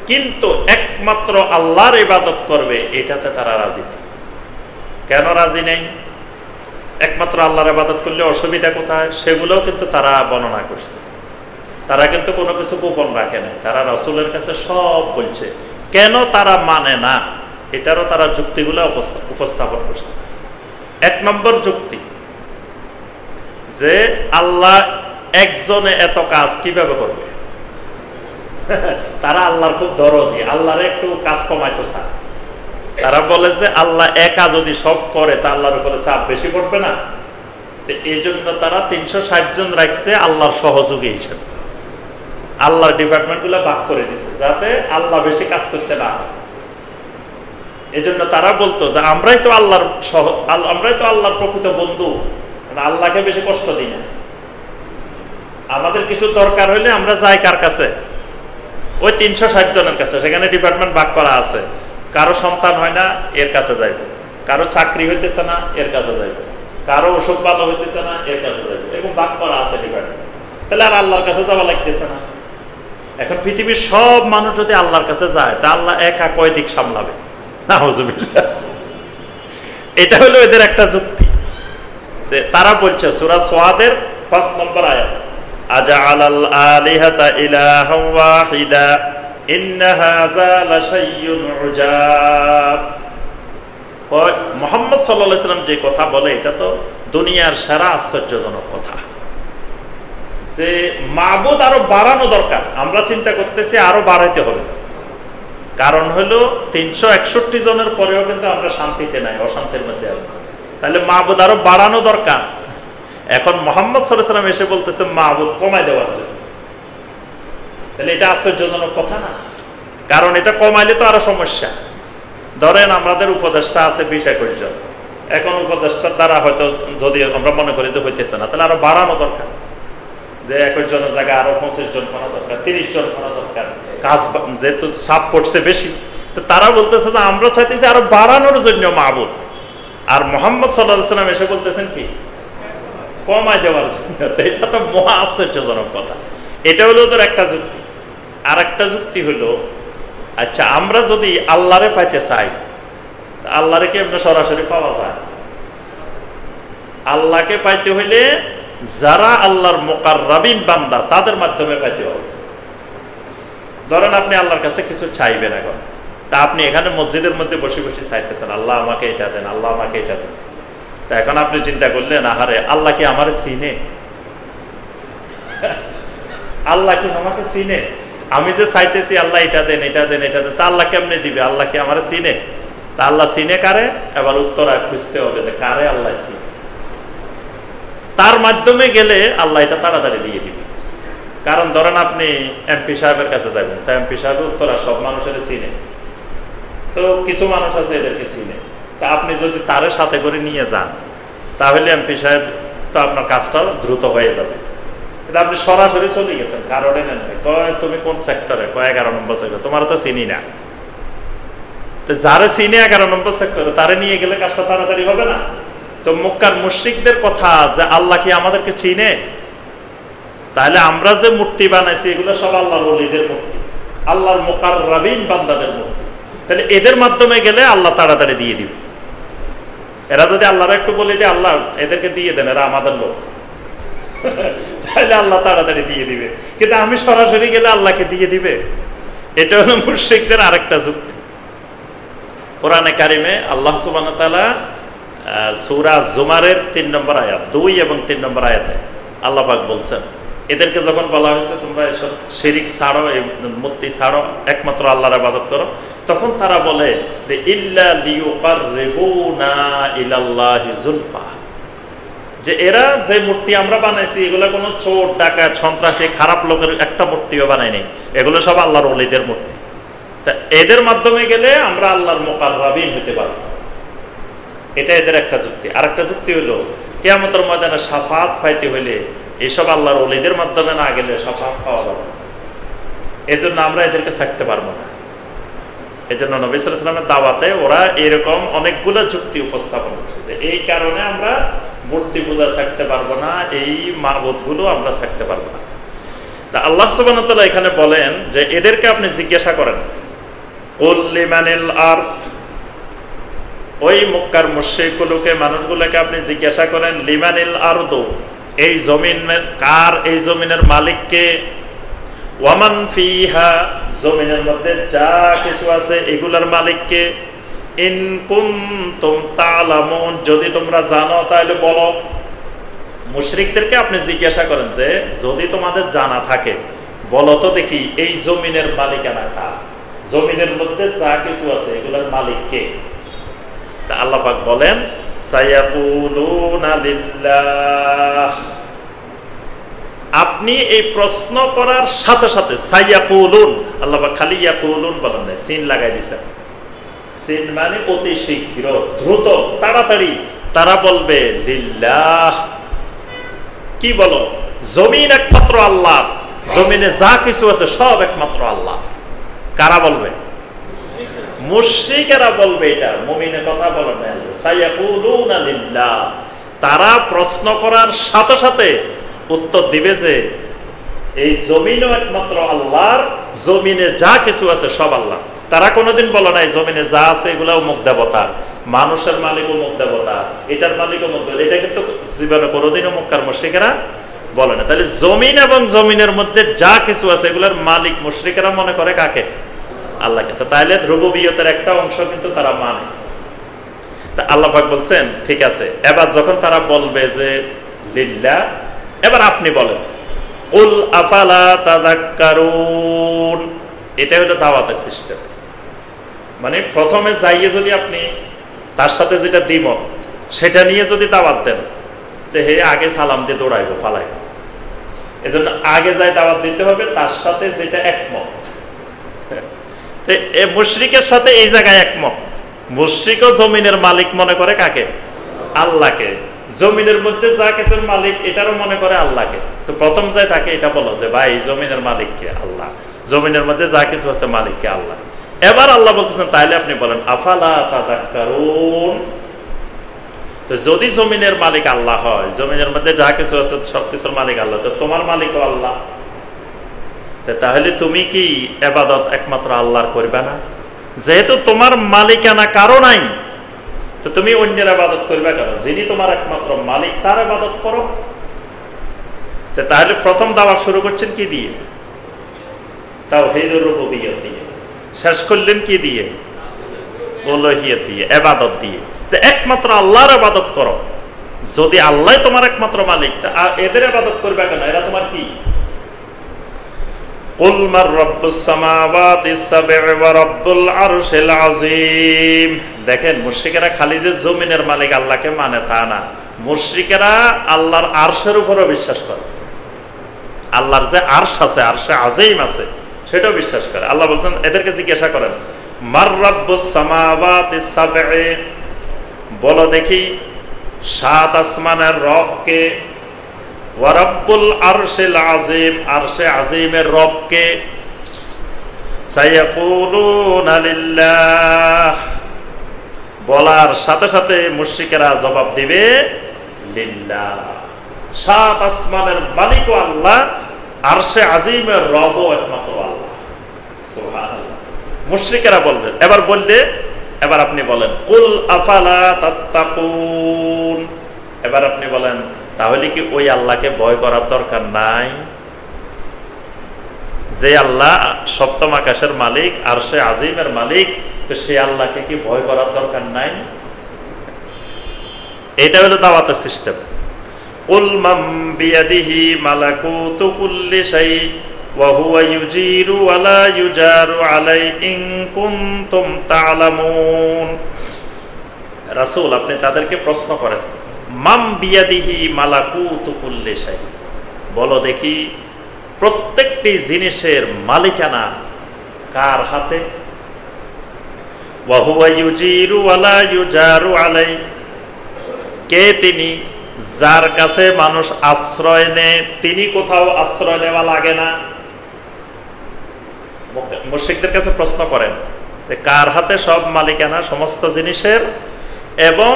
কিন্তু একমাত্র আল্লাহর ইবাদত করবে এটাতে তারা রাজি নেই। কেন রাজি নেই? একমাত্র আল্লাহর ইবাদত করলে অসুবিধা কোথায় সেগুলোও কিন্তু তারা বর্ণনা করছে। তারা কিন্তু কোনো কিছু গোপন রাখে নাই, তারা রাসূলের কাছে সব বলছে। কেন তারা মানে না এটারও তারা যুক্তিগুলো উপস্থাপন করছে। 1 নম্বর যুক্তি যে আল্লাহ একজনে এত কাজ কিভাবে করবে? তারা আল্লাহর খুব দরদি, আল্লাহর একটু কাজ কমাইতে চায়। তারা বলে যে আল্লাহ একা যদি সব করে তা আল্লাহর উপরে চাপ বেশি পড়বে না। তো এই জন্য তারা 360 জন রাখছে আল্লাহর সহযোগী হিসেবে। আল্লাহর ডিপার্টমেন্টগুলো ভাগ করে দিছে যাতে আল্লাহ বেশি কাজ করতে না হয়। এই জন্য তারা বলতো যে আমরাই তো আল্লাহর প্রকৃত বন্ধু, আল্লাহকে বেশি কষ্ট দিই না। আমাদের কিছু দরকার হইলে আমরা যাই কার কাছে? ওই 360 জনের কাছে। সেখানে ডিপার্টমেন্ট ভাগ করা আছে। কারো সন্তান হয় না, এর কাছে যাইব। কারো চাকরি হইতেছে না, এর কাছে যাইব। কারো অসুখ ভালো হইতেছে না, এর কাছে যাইব। এরকম ভাগ করা আছে ডিপার্টমেন্ট। তাহলে আর আল্লাহর কাছে যাওয়া লাগতেছে না। এখন পৃথিবীর সব মানুষ যদি আল্লাহর কাছে যায় তা আল্লাহ একা কয় দিক সামলাবে? নাউযুবিল্লাহ। এটা হলো এদের একটা যুক্তি। তারা বলছে সূরা সাদের 5 নম্বর আয়াত, আজআলাল আলিহাতা ইলাহান ওয়াহিদা ইন্না হাযা লাশাইউন উজাব। মুহাম্মদ সাল্লাল্লাহু আলাইহি ওয়াসাল্লাম যে কথা বলে এটা তো দুনিয়ার সেরা আশ্চর্যজনক কথা, যে মাবুদ আরো বাড়ানো দরকার। আমরা চিন্তা করতেছি আরো বাড়াইতে হবে। কারণ হলো 361 জনের পরেও কিন্তু আমরা শান্তিতে নাই, অশান্তির মধ্যে আছি। তাহলে মাবুদ আরো বাড়ানো দরকার। এখন মুহাম্মদ সাল্লাল্লাহু আলাইহি ওয়াসাল্লাম এসে বলতেছে মাবুদ কমাই দেওয়ার জন্য। তাহলে এটা আশ্চর্যজনক কথা না? কারণ এটা কমাইলে তো আরো সমস্যা। ধরেন আমাদের উপদেষ্টা আছে 20-21 জন, এখন উপদেষ্টার দ্বারা হয়তো যদি আমরা মনে করি যে হইতেছে না, তাহলে আরো বাড়ানো দরকার। যে 21 জনের জায়গায় আরো 25 জন করা দরকার, 30 জন করা দরকার। কাজ যেহেতু চাপ পড়ছে বেশি, তো তারা বলতেছে যে আমরা চাইতেছি আরো বাড়ানোর জন্য মাবুদ। আর মুহাম্মদ সাল্লাল্লাহু আলাইহি ওয়াসাল্লাম এসে বলতেছেন কি কমাই দেওয়ার জন্য। এটা তো মহা আশ্চর্যজনক কথা। এটা হলো ওদের একটা যুক্তি। আর একটা যুক্তি হলো, আচ্ছা আমরা যদি আল্লাহরে পাইতে চাই, আল্লাহরে কি আমরা সরাসরি পাওয়া যায়? আল্লাহকে পাইতে হইলে যারা আল্লাহর মুকাররাবিন বান্দা তাদের মাধ্যমে পাইতে হবে। ধরেন আপনি আল্লাহর কাছে কিছু চাইবেন, এখন তা আপনি এখানে মসজিদের মধ্যে বসে বসে চাইতেছেন আল্লাহ আমাকে এটা দেন, আল্লাহ আমাকে এটা দেন। তা এখন আপনি চিন্তা করলেন আহারে আল্লাহ কি আমার চিনে? আল্লাহ কি আমাকে চিনে? আমি যে চাইতেছি আল্লাহ এটা দেন, এটা দেন, এটা দেন, তা আল্লাহ কেমনে দিবে? আল্লাহ কি আমার চিনে? তা আল্লাহ চিনে কারে? এবার উত্তর খুঁজতে হবে যে কারে আল্লাহ চিনে। তার মাধ্যমে গেলে আল্লাহ এটা তাড়াতাড়ি দিয়ে দিবে। কারণ ধরেন আপনি এমপি সাহেবের কাছে যাবেন, তা এমপি সাহেবের উত্তরা সব মানুষের চিনে, তো কিছু মানুষ আছে এদেরকে চিনে। তা আপনি যদি তারে সাথে করে নিয়ে যান তাহলে এমপি সাহেব তো আপনার কাজটা দ্রুত হয়ে যাবে। এটা আপনি সরাসরি চলে গেছেন, কারণে নেন কয় তুমি কোন সেক্টরে, কয় 11 নম্বর সেক্টর, তোমার তো চিনি না। তো যারা চিনে 11 নম্বর সেক্টরে তারে নিয়ে গেলে কাজটা তাড়াতাড়ি হবে না? তো মক্কার মুশরিকদের কথা যে আল্লাহ কি আমাদেরকে চিনে, তাহলে আমরা যে মূর্তি বানাইছি এগুলো সব আল্লাহর ওলিদের মূর্তি, আল্লাহর মুকাররাবিন বান্দাদের মূর্তি। তাহলে এদের মাধ্যমে গেলে আল্লাহ তাড়াতাড়ি দিয়ে দিবে। এরা যদি আল্লাহরা একটু বলে যে আল্লাহ এদেরকে দিয়ে দেন, এরা আমাদের লোক, তাহলে আল্লাহ তাড়াতাড়ি দিয়ে দিবে। কিন্তু আমি সরাসরি গেলে আল্লাহকে দিয়ে দিবে, এটা হলো মুশরিকদের আরেকটা যুক্তি। কোরআনে কারিমে আল্লাহ সুবহানাহু ওয়া তাআলা সূরা জুমারের 3 নম্বর আয়াত, 2 এবং 3 নম্বর আয়াতে আল্লাহ পাক বলছেন, এদেরকে যখন বলা হয়েছে তোমরা এসব শিরিক ছাড়ো, এই মূর্তি ছাড়ো, একমাত্র আল্লাহর ইবাদত করো, তখন তারা বলে যে ইল্লা লিয়ুকাররিবুনা ইলাল্লাহি যুলফা, যে এরা যে মূর্তি আমরা বানাইছি এগুলো কোনো চোর ডাকাত সন্ত্রাসী খারাপ লোকের একটা মূর্তিও বানায়নি, এগুলো সব আল্লাহর ওলিদের মূর্তি। তা এদের মাধ্যমে গেলে আমরা আল্লাহর মুকাররাবিন হতে পারবো, এটা এদের একটা যুক্তি। আর একটা যুক্তি হলো কিয়ামতের ময়দানে শাফাআত পাইতে হইলে এইসব আল্লাহর ওলিদের মাধ্যমে না গেলে শাফাআত পাওয়া যাবে না, এজন্য আমরা এদেরকে ছাড়তে পারবো না। এজন্য নবী সাল্লাল্লাহু আলাইহি ওয়াসাল্লামের দাওয়াতে ওরা এরকম অনেকগুলো যুক্তি উপস্থাপন করছে, এই কারণে আমরা মূর্তি পূজা ছাড়তে পারবো না, এই মাবুদগুলো আমরা ছাড়তে পারবো না। তা আল্লাহ সুবহানাহু ওয়া তাআলা এখানে বলেন যে এদেরকে আপনি জিজ্ঞাসা করেন, কুল লিমানিল আরদ, ওই মক্কার মুশরিকগুলোকে মানুষগুলোকে আপনি জিজ্ঞাসা করেন, লিমানিল আরদু, এই জমিনের কার, এই জমিনের মালিককে, ওয়ামান ফিহা, জমিনের মধ্যে যা কিছু আছে এগুলার মালিককে, ইন কুনতুম তা'লামুন, যদি তোমরা জানো তাহলে বলো। মুশরিকদেরকে আপনি জিজ্ঞাসা করেন যে যদি তোমাদের জানা থাকে বলো তো দেখি এই জমিনের মালিকানা কার, জমিনের মধ্যে যা কিছু আছে এগুলার মালিক কে? তা আল্লাহ পাক বলেন সায়াকুলুনা লিল্লাহ, আপনি এই প্রশ্ন করার সাথে সাথে সায়াকুলুন, আল্লাহ পাক খালি ইয়াকুলুন বলেন না, সিন লাগাই দিয়েছেন। সিন মানে অতি শীঘ্র, দ্রুত, তাড়াতাড়ি তারা বলবে লিল্লাহ। কি বলো? জমিন একমাত্র আল্লাহ, জমিনে যা কিছু আছে সব একমাত্র আল্লাহ। কারা বলবে? মুশরিকেরা বলবে, এটা মুমিনের কথা বলেন না। সায়াকুলুনা লিল্লাহ, তারা প্রশ্ন করার সাথে সাথে উত্তর দিবে যে এই জমিনও একমাত্র আল্লাহর, জমিনে যা কিছু আছে সব আল্লাহ। তারা কোনোদিন বলে নাই জমিনে যা আছে এগুলো অমুক দেবতা, মানুষের মালিক অমুক দেবতা, এটার মালিক অমুক দেবতা, এটা কিন্তু জীবনে কোনোদিনও মক্কার মুশরিকেরা বলে না। তাহলে জমিন এবং জমিনের মধ্যে যা কিছু আছে এগুলোর মালিক মুশরিকেরা মনে করে কাকে? আল্লাহকে। তো তাহলে রুবুবিয়তের একটা অংশ কিন্তু তারা মানে। তা আল্লাহ পাক বলছেন ঠিক আছে, এবার যখন তারা বলবে যে লিল্লাহ, এবার আপনি বলেন কুল আফালা তাযাক্কারুন, এটা হলো দাওয়াতের সিস্টেম। মানে প্রথমে যাইয়ে যদি আপনি তার সাথে যেটা দ্বিমত সেটা নিয়ে যদি দাওয়াত দেন, তো হে আগে সালাম দিয়ে দৌড়াইব, ফালাইব। এজন্য আগে যাই দাওয়াত দিতে হবে তার সাথে যেটা একমত। মুশরিকের সাথে এই জায়গায় একমত। মুশরিকও জমিনের মালিক মনে করে কাকে? আল্লাহকে। জমিনের মধ্যে যা কিছুর মালিক এটারও মনে করে আল্লাহকে। তো প্রথম যায় তাকে এটা বলো যে ভাই জমিনের মালিক কে? আল্লাহ। জমিনের মধ্যে যা কিছু আছে মালিক কে? আল্লাহ। এবার আল্লাহ বলতেছেন তাহলে আপনি বলেন আফালা তাযাক্কারুন, তো যদি জমিনের মালিক আল্লাহ হয়, জমিনের মধ্যে যা কিছু আছে সবকিছুর মালিক আল্লাহ, তো তোমার মালিকও আল্লাহ, তাহলে তুমি কি ইবাদত একমাত্র আল্লাহর করবে না? যেহেতু তোমার মালিকানা কারো নাই, তো তুমি অন্যের ইবাদত করবে কেন? যিনি তোমার একমাত্র মালিক তার ইবাদত করো। তাহলে প্রথম দাওয়াত শুরু করছেন কি দিয়ে? তাওহীদুর রুবুবিয়্যাহ দিয়ে। শেষ করলেন কি দিয়ে? উলুহিয়্যাত দিয়ে, ইবাদত দিয়ে। তো একমাত্র আল্লাহর ইবাদত করো। যদি আল্লাহ তোমার একমাত্র মালিক, এদের ইবাদত করবে কেন? এরা তোমার কি? কুল মার রাব্বুস সামাওয়াতিস সাব'i ওয়া রাব্বুল আরশিল আযীম। দেখেন মুশরিকেরা খালি যে জমিনের মালিক আল্লাহকে মানে তা না, মুশরিকেরা আল্লাহর আরশের উপরও বিশ্বাস করে। আল্লাহর যে আরশ আছে, আরশে আযীম আছে, সেটাও বিশ্বাস করে। আল্লাহ বলছেন এদেরকে জিজ্ঞাসা করেন মার রাব্বুস সামাওয়াতিস সাব'i, বলো দেখি সাত আসমানের রব কে? ওয়া রাব্বুল আরশিল আযীম, আরশে আযীমের রব কে? সায়াকুলুনা লিল্লাহ, বলার সাথে সাথে মুশরিকেরা জবাব দিবে লিল্লাহ, সাত আসমানের মালিক আল্লাহ, আরশে আজিমের রব একমাত্র আল্লাহ। সুবহানাল্লাহ। মুশরিকেরা বলবে, এবার আপনি বলেন কুল আফালা তাত্তাকুন, এবার আপনি বলেন তাহলে কি ওই আল্লাহকে ভয় করার দরকার নাই? যে আল্লাহ সপ্তম আকাশের মালিক, আরশে আজিমের মালিক, তো সেই আল্লাহকে কি ভয় করার দরকার নাই? এটা হলো দাওয়াতের সিস্টেম। কুল মান বিয়াদিহি মালাকুতু কুল্লি শাই ওয়া হুয়া ইউজিরু ওয়া লা ইউজারু আলাইহি ইন কুনতুম তা'লামুন। রাসূল, আপনি তাদেরকে প্রশ্ন করেন, মান বিয়াদিহি মালাকুতু কুল্লি শাই, বলো দেখি প্রত্যেকটি জিনিসের মালিকানা কার হাতে? ওয়া হুয়া ইউজিরু ওয়া লা ইউজারু আলাইহি, কে তিনি যার কাছে মানুষ আশ্রয় নেয়, তিনি কোথাও আশ্রয় নেওয়া লাগে না। মুশরিকদের কাছে প্রশ্ন করেন যে কার হাতে সব মালিকানা সমস্ত জিনিসের, এবং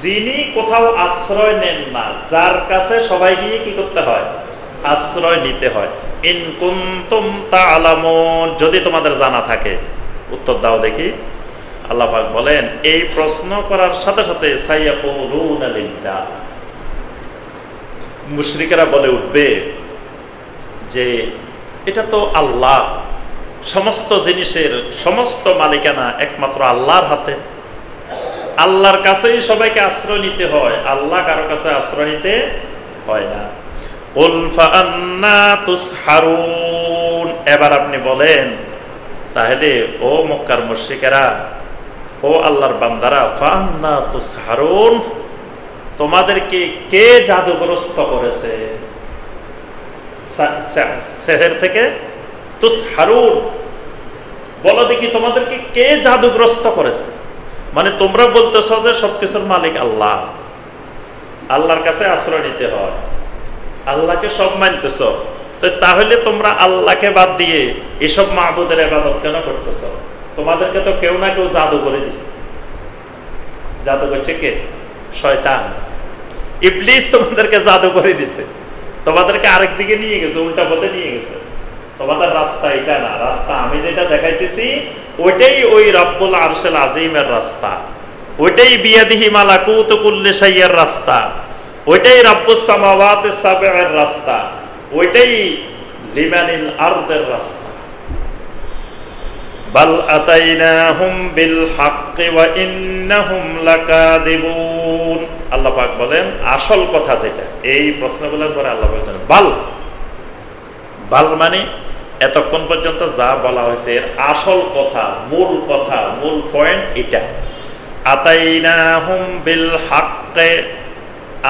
যিনি কোথাও আশ্রয় নেন না, যার কাছে সবাই গিয়ে কি করতে হয়? আশ্রয় নিতে হয়। ইন কুনতুম তা'লামুন, যদি তোমাদের জানা থাকে উত্তর দাও দেখি। আল্লাহ পাক বলেন এই প্রশ্ন করার সাথে সাথে সায়াকুলুনা লিল্লাহ, মুশরিকেরা বলে উঠবে যে এটা তো আল্লাহ, সমস্ত জিনিসের সমস্ত মালিকানা একমাত্র আল্লাহর হাতে, আল্লাহর কাছেই সবাইকে আশ্রয় নিতে হয়, আল্লাহ কারো কাছে আশ্রয় নিতে হয় না। কুল ফাআন্না তুসহারুন, এবার আপনি বলেন তাহলে ও মক্কার মুশরিকেরা, ও আল্লাহর বান্দারা, ফাআন্না তুসহারুন, তোমাদেরকে কে জাদুগ্রস্ত করেছে? সেহের থেকে তুসহারুন, বলো দেখি তোমাদেরকে কে জাদুগ্রস্ত করেছে? মানে তোমরা বলতেছো যে সবকিছুর মালিক আল্লাহ, আল্লাহর কাছে আশ্রয় নিতে হয়, আল্লাহকে সব মানতেছ, তো তাহলে তোমরা আল্লাহকে বাদ দিয়ে এসব মাবুদের ইবাদত কেন করতেছ? তোমাদেরকে তো কেউ না কেউ জাদু করে দিচ্ছে। জাদু করছে কে? শয়তান, ইবলিস তোমাদেরকে জাদু করে দিছে, তোমাদেরকে আরেক দিকে নিয়ে গেছে, উল্টা পথে নিয়ে গেছে। তোমাদের রাস্তা এটা না, রাস্তা আমি যেটা দেখাইতেছি ওইটাই ওই রব্বুল আরশেল আজিমের রাস্তা, ওইটাই বিয়াদিহি মালাকুতু কুল্লি শাইয়ের রাস্তা, ওইটাই রব্বুস সামাওয়াতিস সাবএর রাস্তা, ওইটাই লিমানিল আরদের রাস্তা। বাল আতাইনাহুম বিল হাক্কি ওয়া ইন্নাহুম লাকাযিবুন। আল্লাহ পাক বলেন আসল কথা যেটা, এই প্রশ্নগুলোর পরে আল্লাহ বলেন বাল মানে এতক্ষণ পর্যন্ত যা বলা হয়েছে এর আসল কথা, মূল পয়েন্ট এটা। আতাইনাহুম বিল হাক্কি,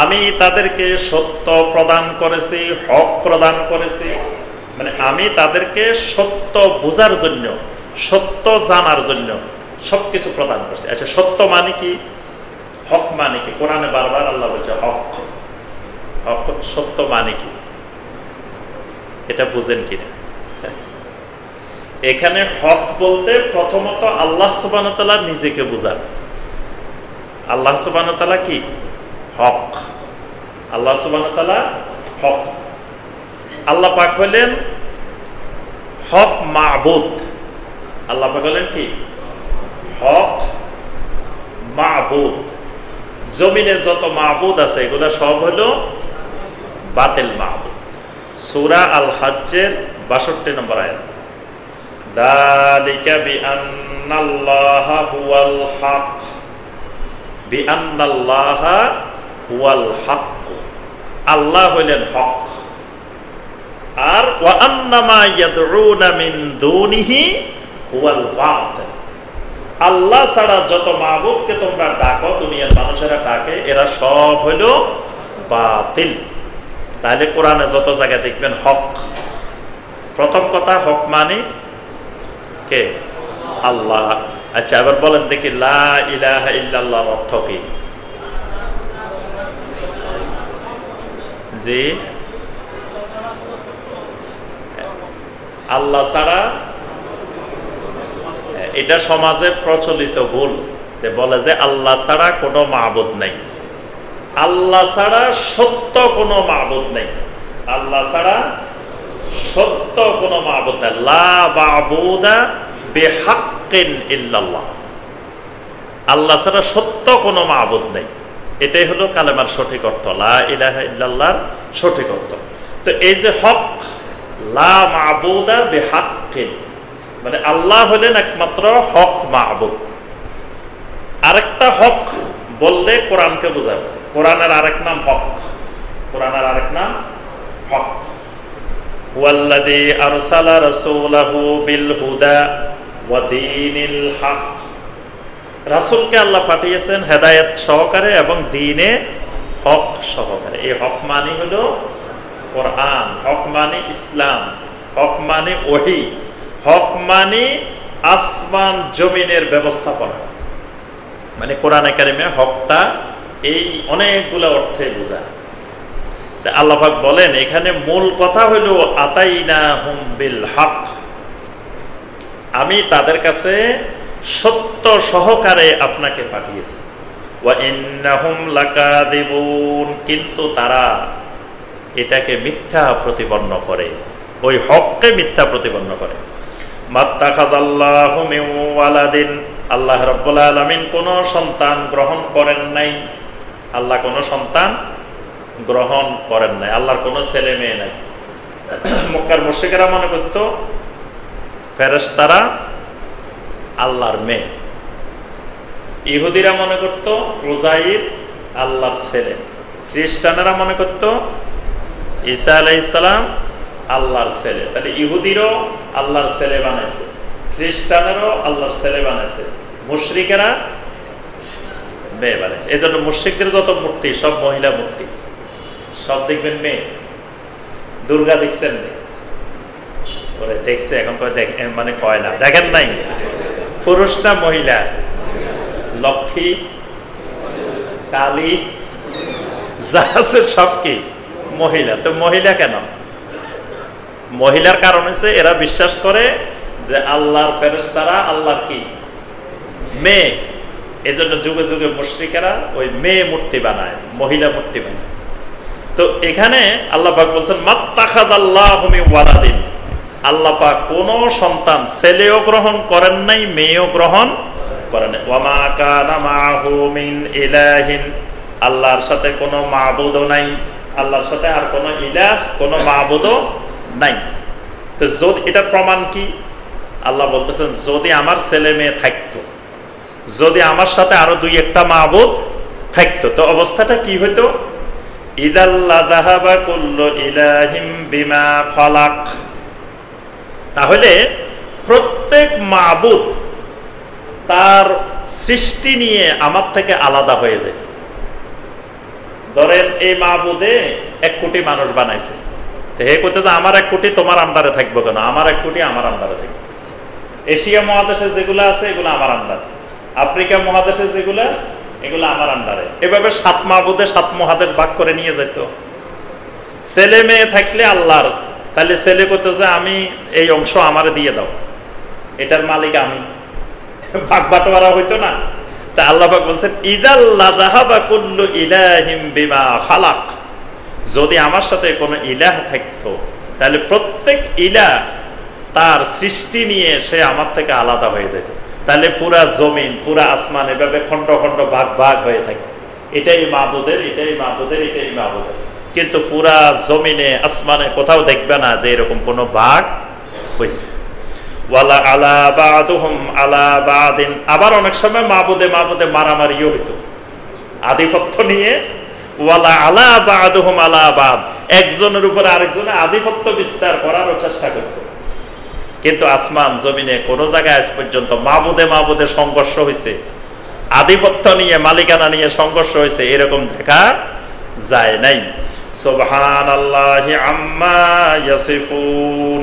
আমি তাদেরকে সত্য প্রদান করেছি, হক প্রদান করেছি, মানে আমি তাদেরকে সত্য বোঝার জন্য, সত্য জানার জন্য সবকিছু প্রদান করছি। আচ্ছা, সত্য মানে কি, হক মানে কি? কোরআনে বারবার আল্লাহ বলছে হক, হক সত্য মানে কি, এটা বুঝেন কিনা? এখানে হক বলতে প্রথমত আল্লাহ সুবহানাহু ওয়া তাআলা নিজেকে বোঝান। আল্লাহ সুবহানাহু ওয়া তাআলা কি? হক। আল্লাহ সুবহানাহু ওয়া তাআলা হক। আল্লাহ পাক হলেন হক মাবুদ। আল্লাহ পাক হলেন কি? হক মাবুদ। জমিনে যত মাবুদ আছে এগুলো সব হলো বাতিল মাবুদ। সূরা আল হজ্জের ৬২ নম্বর আয়াত, যালিকা বিআন্নাল্লাহা হুয়াল হক, বিআন্নাল্লাহা হুয়াল হক, আল্লাহ হলেন হক। আর ওয়া আন্নামা ইয়াদউনা মিন দুনিহি হুয়াল বাতিল, আল্লাহ ছাড়া যত মাবুদকে তোমরা ডাকো, দুনিয়ার মানুষেরা ডাকে, এরা সব হইল বাতিল। তাহলে কোরআনে যত জায়গায় দেখবেন হক, প্রথম কথা হক মানে কে? আল্লাহ। আচ্ছা, এবার বলেন দেখি লা ইলাহা ইল্লাল্লাহর অর্থ কি? জি, আল্লাহ ছাড়া এটা সমাজে প্রচলিত ভুল, বলে যে আল্লাহ ছাড়া কোনো মাবুদ নাই, আল্লাহ ছাড়া সত্য কোনো মাবুদ নেই, আল্লাহ ছাড়া সত্য কোনো মাবুদ নাই। লা মাবুদা বিহাক্কিন ইল্লাল্লাহ, আল্লাহ ছাড়া সত্য কোনো মাবুদ নেই। এটাই হলো কালেমার সঠিক অর্থ, লা ইলাহা ইল্লাল্লাহর সঠিক অর্থ। তো এই যে হক, লা মাবুদা বিহাক্কিন, মানে আল্লাহ হলেন একমাত্র হক মাবুদ। আরেকটা হক বললে কোরআনকে বোঝাবে, কোরআনের আরেক নাম হক, কোরআনের আরেক নাম হক। ওয়াল্লাযী আরসালা রাসূলাহু বিল হুদা ওয়া দীনিল হক, রাসূলকে আল্লাহ পাঠিয়েছেন হেদায়েত সহকারে এবং দ্বীনে হক সহকারে। এই হক মানে হলো কোরআন, হক মানে ইসলাম, হক মানে ওহী, হক মানে আসমান জমিনের ব্যবস্থাপনা। মানে কোরআনে কারিমে হকটা এই অনেকগুলো অর্থে বোঝায়। আল্লাহ পাক বলেন এখানে মূল কথা হলো আতাইনাহুম বিল হক, আমি তাদের কাছে সত্য সহকারে আপনাকে পাঠিয়েছি। ওয়া ইন্নাহুম লাকাযিবুন, কিন্তু তারা এটাকে মিথ্যা প্রতিপন্ন করে, ওই হককে মিথ্যা প্রতিপন্ন করে। মাত্তাখাযাল্লাহু মিন ওয়ালাদিন, আল্লাহ রাব্বুল আলামিন কোনো সন্তান গ্রহণ করেন নাই, আল্লাহ কোনো সন্তান গ্রহণ করেন নাই, আল্লাহর কোনো ছেলে মেয়ে নাই। মক্কার মুশরিকেরা মনে করত ফেরেশতারা আল্লাহর মেয়ে, ইহুদিরা মনে করত উযাইর আল্লাহর ছেলে, খ্রিস্টানেরা মনে করত ঈসা আলাইহিস সালাম আল্লাহর ছেলে। তাহলে ইহুদিরও আল্লাহর ছেলে বানাইছে, খ্রিস্টানেরও আল্লাহর ছেলে বানাইছে, মুশরিকেরা মেয়ে বানাইছে। এই জন্য মুশরিকদের যত মূর্তি সব মহিলা মূর্তি, সব দেখবেন মেয়ে। দুর্গা দেখছেন ওরে দেখছে, এখন মানে কয় না, দেখেন নাই, পুরুষ না মহিলা? লক্ষ্মী, কালী, যা আছে সব কি মহিলা। তো মহিলা কেন? মহিলার কারণ হচ্ছে এরা বিশ্বাস করে যে আল্লাহর ফেরেশতারা আল্লাহর কি মেয়ে। এজন্য যুগে যুগে মুশরিকেরা ওই মেয়ে মূর্তি বানায়, মহিলা মূর্তি বানায়। তো এখানে আল্লাহ পাক বলছেন মাত্তাখাযাল্লাহু মিন ওয়ালাদিন, আল্লাহ পাক কোনো সন্তান ছেলেও গ্রহণ করেন নাই, মেয়েও গ্রহণ করেন নাই। ওয়া মা কানা মাআহু মিন ইলাহিন, আল্লাহর সাথে কোনো মাবুদও নাই, আল্লাহর সাথে আর কোনো ইলাহ, কোনো মাবুদও নাই। তো যদি এটা প্রমাণ কি? আল্লাহ বলতেছেন যদি আমার ছেলে মেয়ে থাকতো, যদি আমার সাথে আরো দুই একটা মাবুদ থাকতো, তো অবস্থাটা কি হইতো? ইদাল্লা যাহাবা কুল্লু ইলাহিম বিমা খালাক, তাহলে প্রত্যেক মাবুদ তার সৃষ্টি নিয়ে আমার থেকে আলাদা হয়ে যেত। ধরেন এই মাবুদে 1 কোটি মানুষ বানাইছে, তো হে কইতে যে আমার 1 কোটি তোমার আন্ডারে থাকবো কেন, আমার 1 কোটি আমার আন্ডারে থাকবে। এশিয়া মহাদেশে যেগুলো আছে এগুলো আমার আন্ডারে, আফ্রিকা মহাদেশে যেগুলো এগুলো আমার আন্ডারে। এভাবে 7 মাবুদে 7 মহাদেশ ভাগ করে নিয়ে যেত। ছেলে মেয়ে থাকলে আল্লাহর, তাহলে ছেলে কইতে যে আমি এই অংশ আমারে দিয়ে দাও, এটার মালিক আমি, ভাগ বাটোয়ারা হইতো না। তা আল্লাহ পাক বলছেন ইদাল্লা যাহাবা কুল্লু ইলাহিম বিমা খালাক, যদি আমার সাথে কোনো ইলাহ থাকতো তাহলে প্রত্যেক ইলাহ তার সৃষ্টি নিয়ে সে আমার থেকে আলাদা হয়ে যেত। তাহলে পুরা জমিন, পুরা আসমান এভাবে খন্ড খন্ড ভাগ ভাগ হয়ে থাকে, এটাই মাবুদের, এটাই মাবুদের, এটাই মাবুদের। কিন্তু পুরা জমিনে আসমানে কোথাও দেখবে না যে এরকম কোনো ভাগ হয়েছে। ওয়ালা আলা বাদুহুম আলা বাদিন, আবার অনেক সময় মাবুদে মাবুদে মারামারিও হইতো আধিপত্য নিয়ে। ওয়ালা আলা বাদুহুম আলা বাদ, একজনের উপরে আরেকজনে আধিপত্য বিস্তার করারও চেষ্টা করত। কিন্তু আসমান জমিনে কোন জায়গায় আজ পর্যন্ত মাবুদে মাবুদে সংঘর্ষ হয়েছে, আধিপত্য নিয়ে মালিকানা নিয়ে সংঘর্ষ হয়েছে, এরকম দেখা যায় নাই। সুবহানাল্লাহি আম্মা ইয়াসিফুন,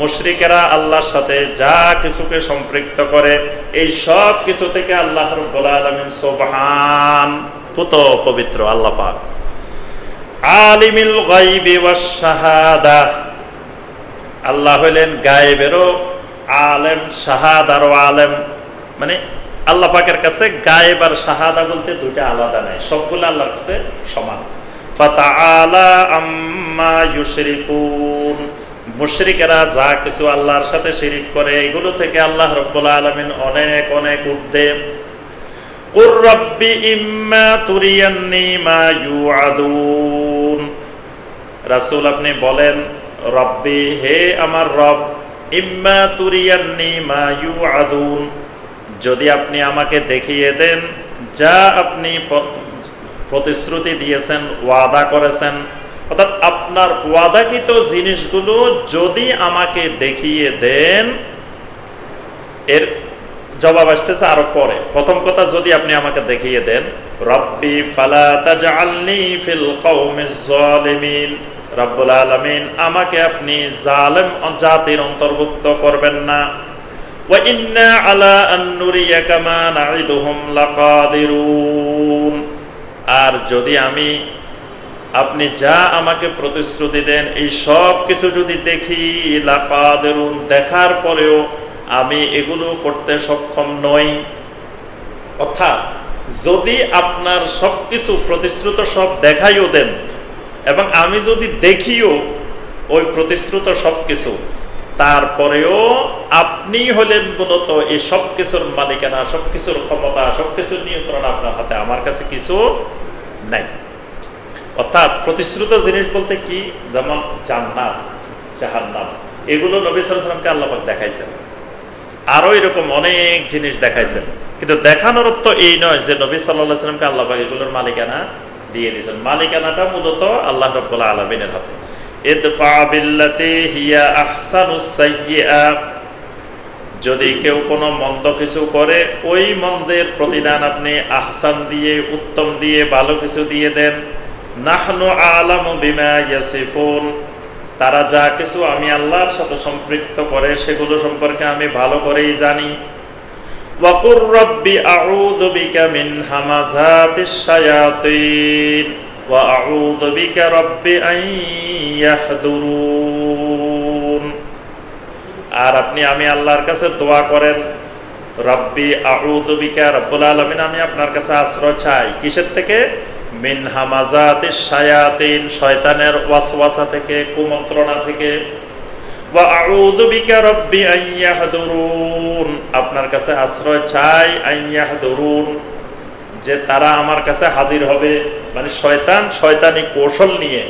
মুশরিকেরা আল্লাহর সাথে যা কিছুকে সম্পৃক্ত করে এই সব কিছু থেকে আল্লাহ রাব্বুল আলামিন সুবহান, পুত পবিত্র আল্লাহ পাক। আলিমিল গায়বি ওয়াশ শাহাদা, আল্লাহ হলেন গায়েবেরও আলেম, শাহাদারও আলেম। মানে আল্লাহ পাকের কাছে গায়েব আর শাহাদা বলতে দুইটা আলাদা নাই, সবগুলো আল্লাহর কাছে সমান। ফাতাআলা আম্মা ইউশরিকুন, মুশরিকেরা যা কিছু আল্লাহর সাথে শিরিক করে এগুলো থেকে আল্লাহ রাব্বুল আলামিন অনেক অনেক ঊর্ধ্বে। কুর রাব্বি ইম্মা তুরিয়ান্নি মা ইউআদুন, রাসূল আপনি বলেন রব্বি, হে আমার রব, ইম্মা তুরিয়ান্নি মা ইউআদুন, যদি আপনি আমাকে দেখিয়ে দেন যা আপনি প্রতিশ্রুতি দিয়েছেন, ওয়াদা করেছেন, অর্থাৎ আপনার ওয়াদাকৃত জিনিসগুলো যদি আমাকে দেখিয়ে দেন। এর জবাব আসতেছে আরো পরে। প্রথম কথা, যদি আপনি আমাকে দেখিয়ে দেন, রব্বি ফালা তাজআলনি ফিল কওমিজ জালিমিন, রব্বুল আলামিন আমাকে আপনি জালেম জাতির অন্তর্ভুক্ত করবেন না। ওয়া ইন্না আলা আন নুরিয়াকা মা না'iদুহুম লাকাদিরুন, আর যদি আমি আপনি যা আমাকে প্রতিশ্রুতি দেন এই সব কিছু যদি দেখি, লাকাদিরুন, দেখার পরেও আমি এগুলো করতে সক্ষম নই। অর্থাৎ যদি আপনার সবকিছু প্রতিশ্রুত সব দেখাইও দেন এবং আমি যদি দেখিও ওই প্রতিশ্রুত সবকিছু, তারপরেও আপনি হলেন মূলত এই সবকিছুর মালিকানা, সবকিছুর ক্ষমতা, সবকিছুর নিয়ন্ত্রণ আপনার হাতে, আমার কাছে কিছু নাই। অর্থাৎ প্রতিশ্রুত জিনিস বলতে কি, যেমন জান্নাত, জাহান্নাম, এগুলো নবী সাল্লাল্লাহু আলাইহি ওয়াসাল্লামকে আল্লাহ পাক দেখাইছেন, আরো এরকম অনেক জিনিস দেখাইছেন। কিন্তু দেখানোর অর্থ এই নয় যে নবী সাল্লাল্লাহু আলাইহি ওয়াসাল্লামকে আল্লাহ পাক এগুলোর মালিকানা দিয়ে দিয়েছেন। মালিকানাটা মূলত আল্লাহ রাব্বুল আলামিনের হাতে। ইদফা বিল্লাতি হিয়া আহসানুস সাইয়্যিআ, যদি কেউ কোনো মন্দ কিছু করে ওই মন্দের প্রতিদান আপনি আহসান দিয়ে, উত্তম দিয়ে, ভালো কিছু দিয়ে দেন। নাহনু আলামু বিমা ইয়াসিফুন, তারা যা কিছু আমি আল্লাহর সাথে সম্পৃক্ত করে সেগুলো সম্পর্কে আমি ভালো করেই জানি। ওয়া কুর রাব্বি আউযু বিকা মিন হামাযাতিশ শায়াতিন ওয়া আউযু বিকা রাব্বি আন ইয়াহদুরুন, আর আপনি আমি আল্লাহর কাছে দোয়া করেন, রাব্বি আউযু বিকা, রব্বুল আলামিন আমি আপনার কাছে আশ্রয় চাই, কিসের থেকে? মিন হামাযাতিশ শায়াতিন, শয়তানের ওয়াসওয়াসা থেকে, কুমন্ত্রণা থেকে। ওয়া আউযু বিকা রাব্বি আন ইয়াহদুরুন, আপনার কাছে আশ্রয় চাই, আন ইয়াহদুরুন, যে তারা আমার কাছে হাজির হবে, মানে শয়তান শয়তানি কৌশল নিয়ে,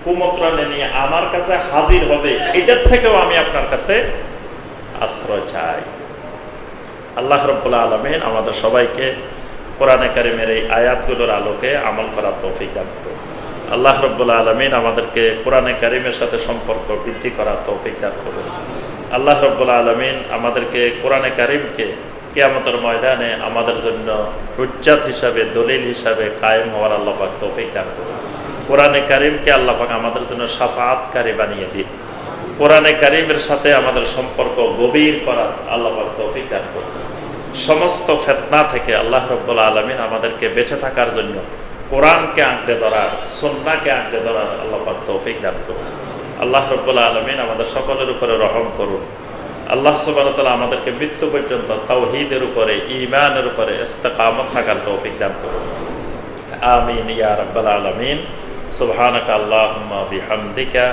কুমন্ত্রণা নিয়ে আমার কাছে হাজির হবে, এটার থেকেও আমি আপনার কাছে আশ্রয় চাই। আল্লাহ রাব্বুল আলামিন আমাদের সবাইকে কোরআনে কারিমের এই আয়াতগুলোর আলোকে আমল করার তৌফিক দান করুন। আল্লাহ রাব্বুল আলামিন আমাদেরকে কোরআনে কারিমের সাথে সম্পর্ক বৃদ্ধি করার তৌফিক দান করুন। আল্লাহ রাব্বুল আলামিন আমাদেরকে কোরআনে কারিমকে কিয়ামতের ময়দানে আমাদের জন্য হুজ্জাত হিসাবে, দলিল হিসাবে কায়েম হওয়ার আল্লাহ পাক তৌফিক দান করুন। কোরআনে কারিমকে আল্লাহ পাক আমাদের জন্য শাফাআতকারী বানিয়ে দিন। কোরআনে কারিমের সাথে আমাদের সম্পর্ক গভীর করার আল্লাহ পাক তৌফিক দান করুন। সমস্ত ফিতনা থেকে আল্লাহ রাব্বুল আলামিন আমাদেরকে বেঁচে থাকার জন্য কোরআনকে আঁকড়ে ধরার, সুন্নাহকে আঁকড়ে ধরার আল্লাহ পাক তৌফিক দান করুন। আল্লাহ রাব্বুল আলামিন আমাদের সকলের উপরে রহম করুন। আল্লাহ সুবহানাহু ওয়া তাআলা আমাদেরকে মৃত্যু পর্যন্ত তাওহীদের উপরে, ঈমানের উপরে ইস্তিকামত থাকার তৌফিক দান করুন। আমিন ইয়া রাব্বাল আলামিন। সুবহানাকা আল্লাহুম্মা বিহামদিকা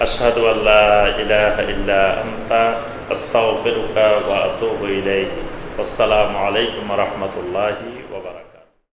আশহাদু আল্লা ইলাহা ইল্লা আনতা আস্তাগফিরুকা ওয়া আতুবু ইলাইক। আসসালামু আলাইকুম ওয়া রাহমাতুল্লাহি ওয়া বারাকাতুহু।